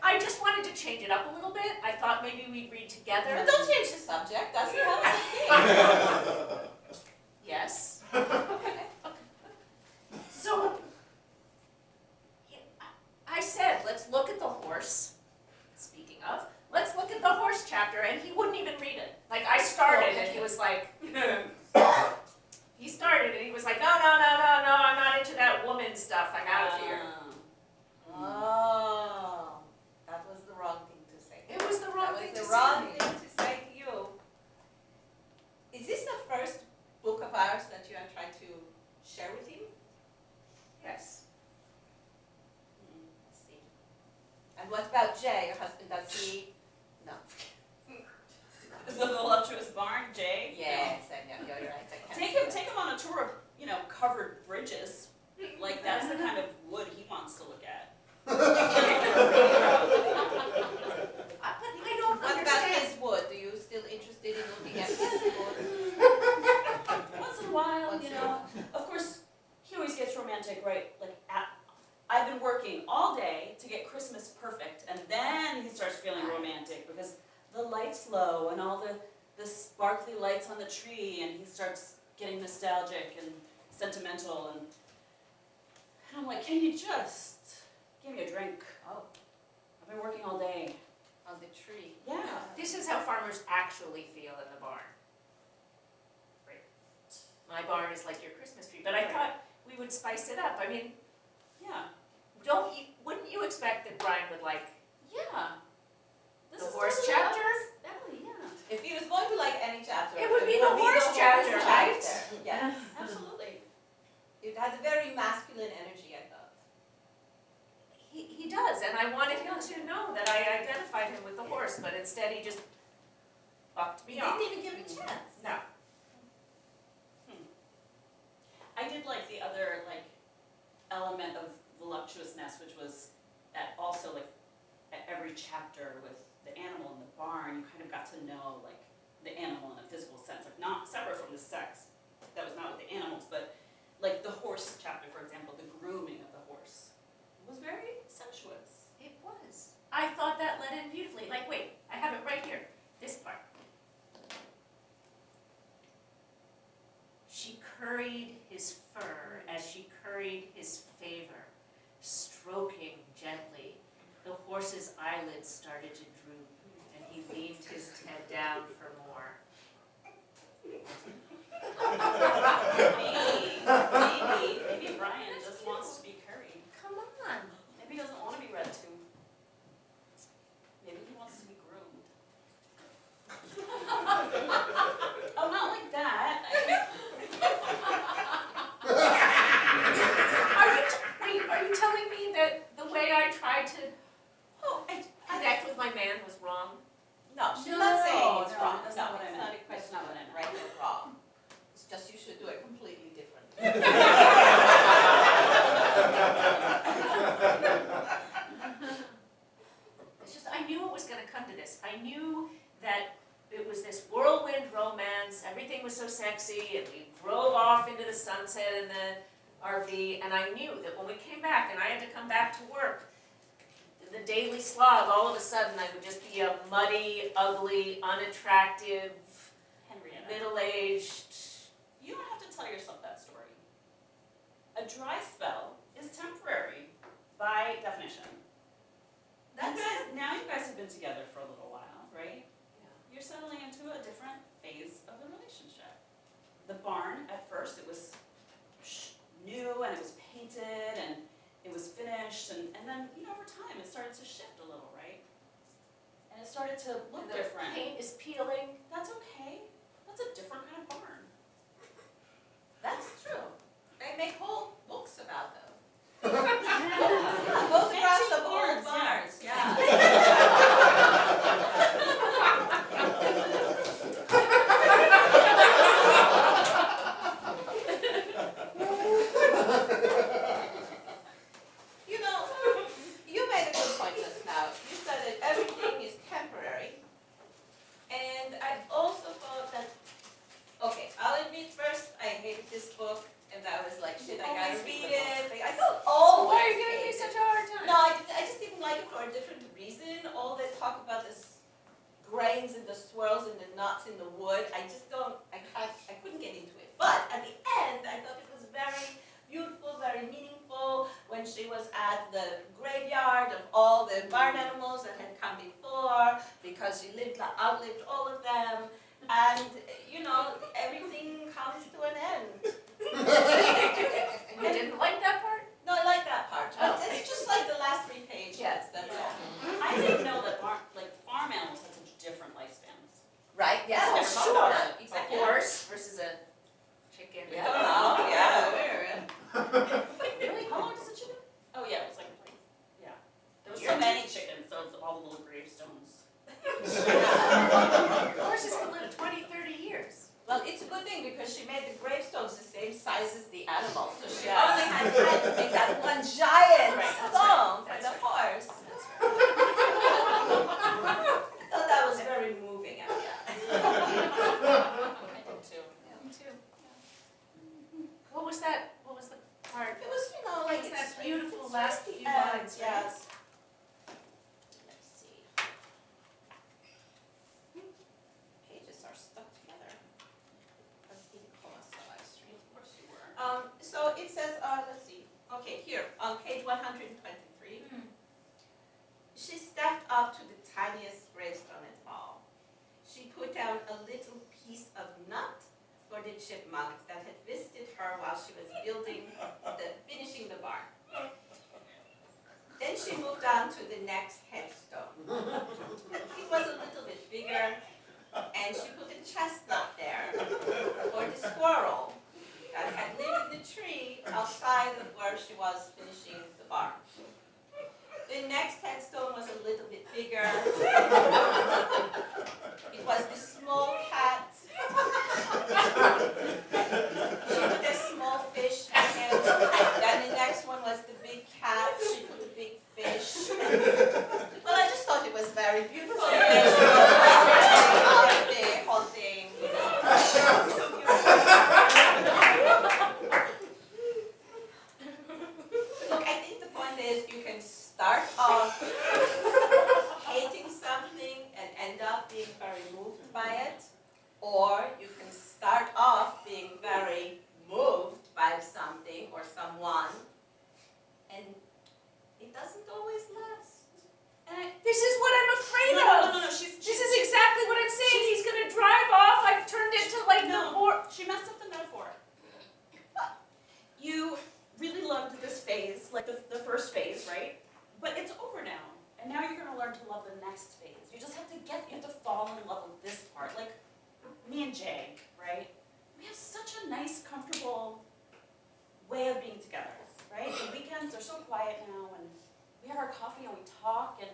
I just wanted to change it up a little bit. I thought maybe we'd read together. But don't change the subject, that's the whole thing. Yes. So, yeah, I said, let's look at the horse. Speaking of, let's look at the horse chapter, and he wouldn't even read it. Like, I started, and he was like, he started, and he was like, no, I'm not into that woman stuff. I'm out of here. Oh, that was the wrong thing to say. It was the wrong thing That to was say. the wrong thing to say to you. Is this the first book of ours that you are trying to share with him? Yes. Let's see. And what about Jay, your husband? Does he? No. The voluptuous barn, Jay? Yes, I know, you're right. I can't Take see him, that. take him on a tour of, covered bridges. Like, that's the kind of wood he wants to look at. But I don't What about understand. his wood? Are you still interested in looking at his wood? Once in a while, Once you in a know. Of course, he always gets romantic, right? Like, I've been working all day to get Christmas perfect, and then he starts feeling romantic because the light's low and all the sparkly lights on the tree, and he starts getting nostalgic and sentimental, and I'm like, can you just give me a drink? Oh, I've been working all day. On the tree. Yeah. this is how farmers actually feel in the barn. Right. My barn is like your Christmas tree, but I thought we would spice it up. I mean, Yeah. wouldn't you expect that Brian would like Yeah. This the is horse totally chapter? up his alley, yeah. If he was going to like any chapter. It would be the horse chapter, right? Yes, Absolutely. it had a very masculine energy, I thought. He does, and I wanted him to know that I identified him with the horse, but instead he just bucked He me off. didn't even give me a chance. No. I did like the other like element of voluptuousness, which was that also like at every chapter with the animal in the barn, you kind of got to know like the animal in a physical sense, like not separate from the sex. That was not with the animals, but like the horse chapter, for example, the grooming of the horse was very sensuous. It was. I thought that led in beautifully. Like, wait, I have it right here. This part. She curried his fur as she curried his favor, stroking gently. The horse's eyelids started to droop, and he leaned his head down for more. Maybe Brian just wants to be curried. Come on. Maybe he doesn't want to be read to. Maybe he wants to be groomed. Oh, not like that. Are you telling me that the way I tried to connect with my man was wrong? No, she's not saying it's No, wrong. that's No, not what I it's meant. not a That's question not of what I meant. right or wrong. It's just you should do it completely differently. It's just, I knew it was gonna come to this. I knew that it was this whirlwind romance, everything was so sexy, and we drove off into the sunset in the RV, and I knew that when we came back and I had to come back to work, the daily slog, all of a sudden I would just be a muddy, ugly, unattractive, Henrietta, middle-aged. you don't have to tell yourself that story. A dry spell is temporary by definition. Now you guys have been together for a little while, right? You're settling into a different phase of the relationship. The barn, at first, it was new and it was painted and it was finished, and then, over time, it started to shift a little, right? And it started to look The different. paint is peeling. That's okay. That's a different kind of barn. That's true. They make whole books about them. Yeah. Photographs of Antique old barns, barns, yeah. You made a good point just now. You said that everything is temporary. And I also thought that, okay, I'll admit first, I hated this book, and I was like, shit, I gotta read it. I thought all Why are you giving me such a hard time? No, I just didn't like it for a different reason. All that talk about the grains and the swirls and the nuts in the wood, I couldn't get into it. But at the end, I thought it was very beautiful, very meaningful when she was at the graveyard of all the barn animals that had come before, because she outlived all of them. And, everything comes to an end. You didn't like that part? No, I like that part, but it's just like the last 3 pages, Yes. that's all. I didn't know that farm animals had such different lifespans. Right, yeah, Oh, never thought sure. about that. A Exactly. horse versus a chicken. I don't know, yeah. Really? How long does a chicken? Oh, yeah, it was yeah. There was Your so many chickens, so it's all the little gravestones. Horses can live 20, 30 years. Well, it's a good thing because she made the gravestones the same size as the animals, so she Yeah. only had time to make that one giant Right, that's stone right, for the that's horse. That's I thought that was very moving at the end. I did too. Me too. What was that? What was the part? It was, Like that beautiful last few end, lines, right? yes. Let's see. Pages are stuck together. Let's see closer. Okay, here, on page 123. She stepped up to the tiniest gravestone at all. She put out a little piece of nut for the chipmunk that had visited her while she was finishing the barn. Then she moved on to the next headstone. It was a little bit bigger, and she put a chestnut there for the squirrel that had lived in the tree outside of where she was finishing the barn. The next headstone was a little bit bigger. It was the small cat. She put a small fish for him. Then the next one was the big cat. She put a big fish. Well, I just thought it was very beautiful. And she was out the whole thing, you know. So beautiful. Look, I think the point is you can start off hating something and end up being very moved by it, or you can start off being very moved by something or someone, and it doesn't always last. This is what I'm afraid of. No, This is exactly what I'm saying. He's gonna drive off. I've turned into like the more. She messed up the metaphor. You really loved this phase, like the first phase, right? But it's over now. And now you're gonna learn to love the next phase. You just have to fall in love with this part. Like me and Jay, right? We have such a nice, comfortable way of being together, right? The weekends are so quiet now, and we have our coffee and we talk, and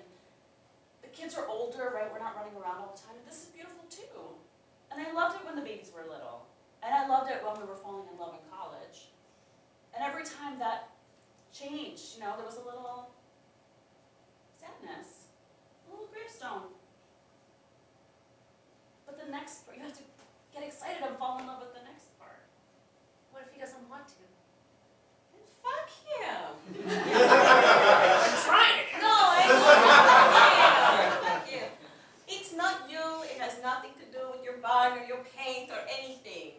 the kids are older, right? We're not running around all the time, and this is beautiful too. And I loved it when the babies were little, and I loved it when we were falling in love in college. And every time that changed, you know, there was a little sadness, a little gravestone. But the next part, you have to get excited and fall in love with the next part. What if he doesn't want to? And fuck him. I'm trying. No, fuck you. It's not you. It has nothing to do with your barn or your paint or anything.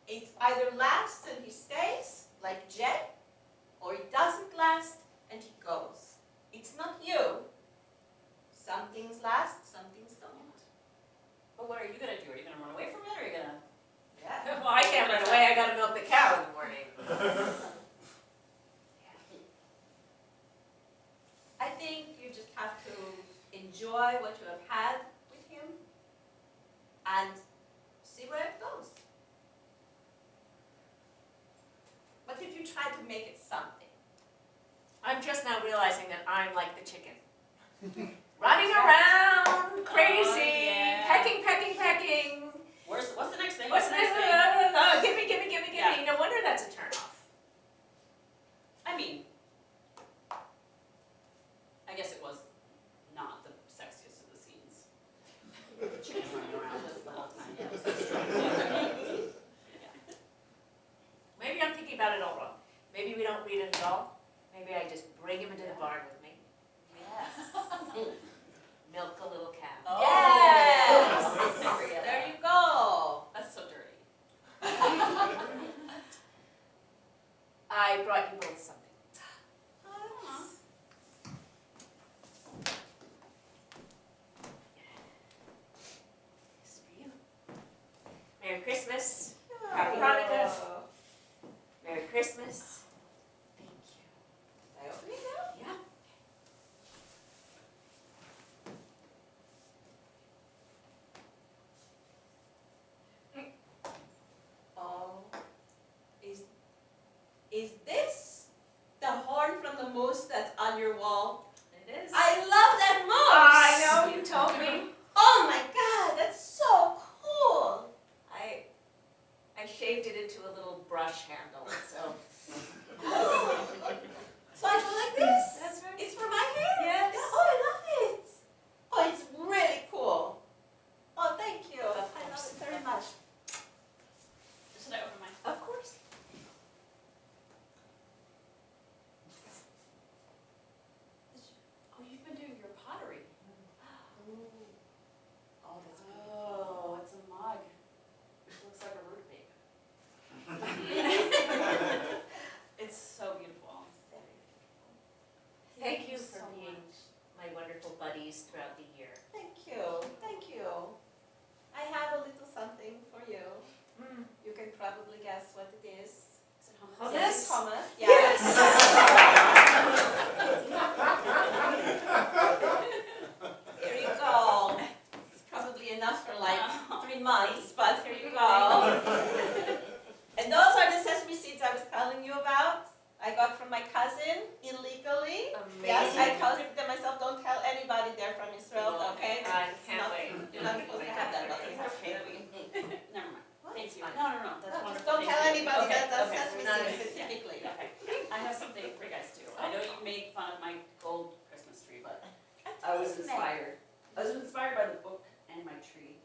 It either lasts and he stays, like Jay, or it doesn't last and he goes. It's not you. Some things last, some things don't. But what are you gonna do? Are you gonna run away from it, or are you gonna? Yeah. Well, I can't run away. I gotta milk the cow in the morning. I think you just have to enjoy what you have had with him and see where it goes. But if you try to make it something, I'm just now realizing that I'm like the chicken. Running around, crazy, yeah. pecking. What's the next thing? What's the next thing? Gimme. Yeah. No wonder that's a turnoff. I mean, I guess it was not the sexiest of the scenes. Chicken running around this the whole time. Yeah, that's true. Maybe I'm thinking about it all wrong. Maybe we don't read it at all. Maybe I just bring him into the barn with me. Yes. Milk a little cow. Oh. yes, Yeah. there you go. That's so dirty. I brought you both something. This for you. Merry Christmas. Happy Hanukkah. Merry Christmas. Thank you. I open it now? Yeah. Oh, is this the horn from the moose that's on your wall? It is. I love that moose! I know, you told me. Oh my god, that's so cool! I shaved it into a little brush handle, so. So I go like this? That's right. It's for my hair? Yes. Yeah, oh, I love it! Oh, it's really cool. Oh, thank you. I love it very much. Should I open mine? Of course. Thank you for being my wonderful buddies throughout the year. Thank you, thank you. I have a little something for you. You can probably guess what it is. Is it hummus? Yes. Thomas? Yes. Here you go. It's probably enough for like 3 months, but here you go. And those are the sesame seeds I was telling you about. I got from my cousin illegally. Yes, I told them myself, don't tell anybody they're from Israel, okay? I can't Not- wait. You're not supposed to have that, but it's okay. Never mind. Thank you. Fine. No, that's No, just wonderful. don't Thank tell you. anybody Okay, that does okay, sesame we're not seeds in- specifically. Okay. I have something for you guys too. I know you made fun of my gold Christmas tree, but I was inspired. I was inspired by the book and my tree.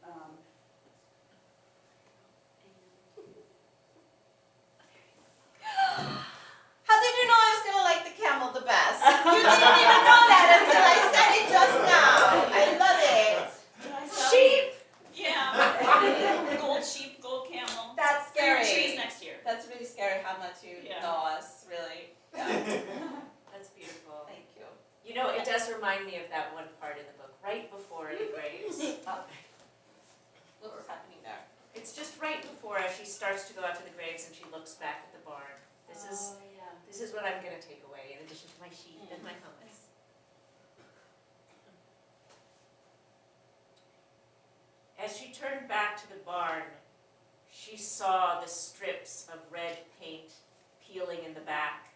How did you know I was gonna like the camel the best? You didn't even know that until I said it just now. I love it. Sheep! Yeah. Gold sheep, gold camel. That's Trees scary. next year. That's really scary how much you Yeah. know us, really. Yeah. That's beautiful. Thank you. You know, it does remind me of that one part in the book, right before the graves. What was happening there? It's just right before, as she starts to go out to the graves and she looks back at the barn. This is what I'm gonna take away, in addition to my sheep and my hummus. As she turned back to the barn, she saw the strips of red paint peeling in the back,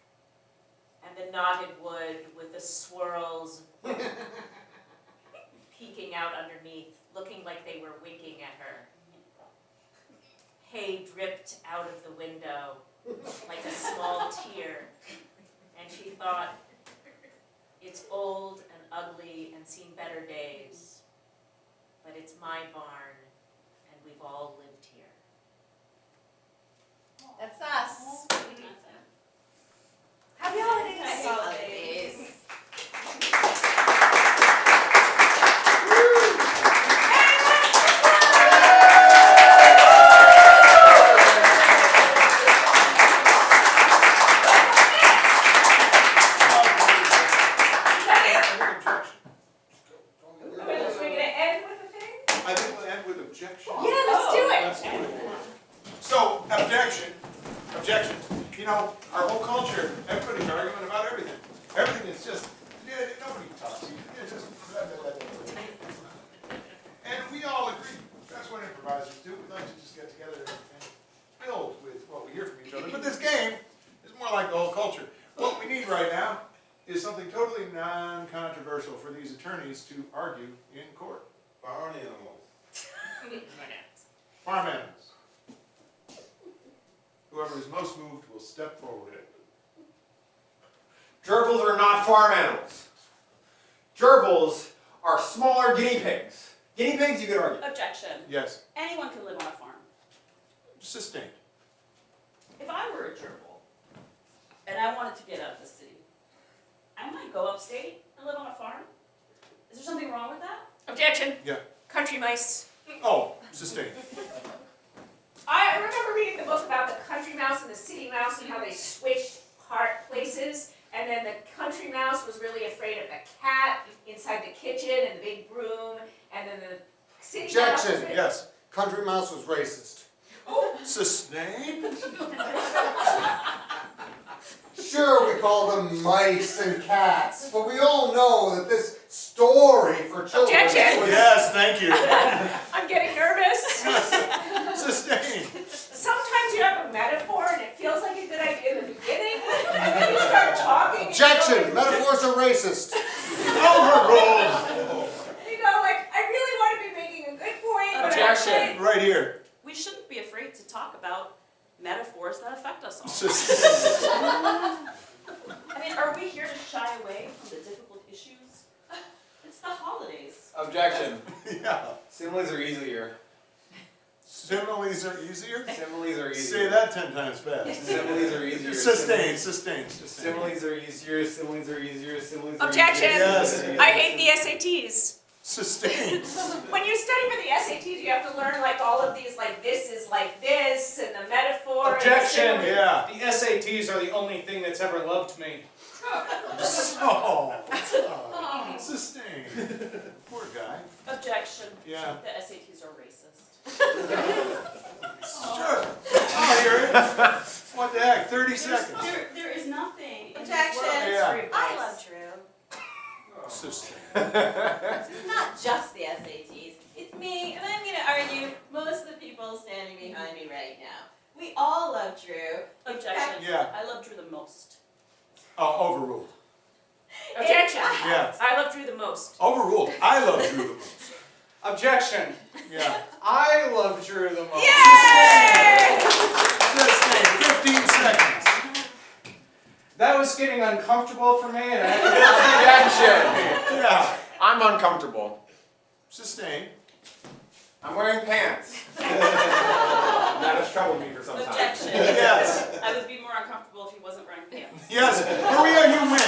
and the knotted wood with the swirls peeking out underneath, looking like they were winking at her. Hay dripped out of the window like a small tear, and she thought, it's old and ugly and seen better days, but it's my barn, and we've all lived here. That's us. Happy holidays! Happy holidays. Are we gonna end with a thing? I think we'll end with objection. Yeah, let's do it! Let's do it. So, objection. You know, our whole culture, everybody's arguing about everything. Everything is just, nobody talks. It's just, blah, blah, blah, blah. And we all agree. That's what improvisers do. We like to just get together and build with what we hear from each other. But this game is more like the whole culture. What we need right now is something totally non-controversial for these attorneys to argue in court. Barn animals. Farm animals. Whoever is most moved will step forward. Gerbils are not farm animals. Gerbils are smaller guinea pigs. Guinea pigs, you could argue. Objection. Yes, Anyone can live on a farm. sustained. If I were a gerbil and I wanted to get out of the city, I might go upstate and live on a farm. Is there something wrong with that? Objection! Yeah. Country mice. Oh, sustained. I remember reading the book about the country mouse and the city mouse and how they switched places, and then the country mouse was really afraid of the cat inside the kitchen and the big broom, and then the city mouse was Objection. really... Yes. Country Mouse was racist. Sustained? Sure, we call them mice and cats, but we all know that this story for children Objection! was... Yes, thank you. I'm getting nervous. Sustained. Sometimes you have a metaphor and it feels like a good idea in the beginning, and then you start talking. Objection! Metaphors are racist. Overruled. And you go like, I really want to be making a good point, but Objection. actually... Right here. We shouldn't be afraid to talk about metaphors that affect us all. Sustained. I mean, are we here to shy away from the difficult issues? It's the holidays. Objection. Yeah. Similes are easier. Similes are easier? Similes are easier. Say that 10 times fast. Similes are easier. Sustained. Similes are easier. Similes are easier. Similes are Objection! easier. Yes. I hate the SATs. Sustained. When you study for the SATs, you have to learn like all of these, like this is like this, and the metaphor. and the Objection! simile. Yeah. The SATs are the only thing that's ever loved me. So, sustained. Poor guy. Objection. Yeah. The SATs are racist. Sure. I'll hear it. What the heck, 30 seconds. There is nothing. in this Objection. world that's Yeah. free I advice. love Drew. Sustained. It's not just the SATs. It's me, and I'm going to argue most of the people standing behind me right now. We all love Drew. Objection. Yeah. I love Drew the most. Oh, overruled. Objection. Yeah. I love Drew the most. Overruled. I love Drew the most. Objection! Yeah. I love Drew the most. Yay! Sustained. 15 seconds. That was getting uncomfortable for me, and I had Objection! Yeah. I'm uncomfortable. Sustained. I'm wearing pants. That has troubled me for some time. Objection. Yes. I would be more uncomfortable if he wasn't wearing pants. Yes. Maria, you win.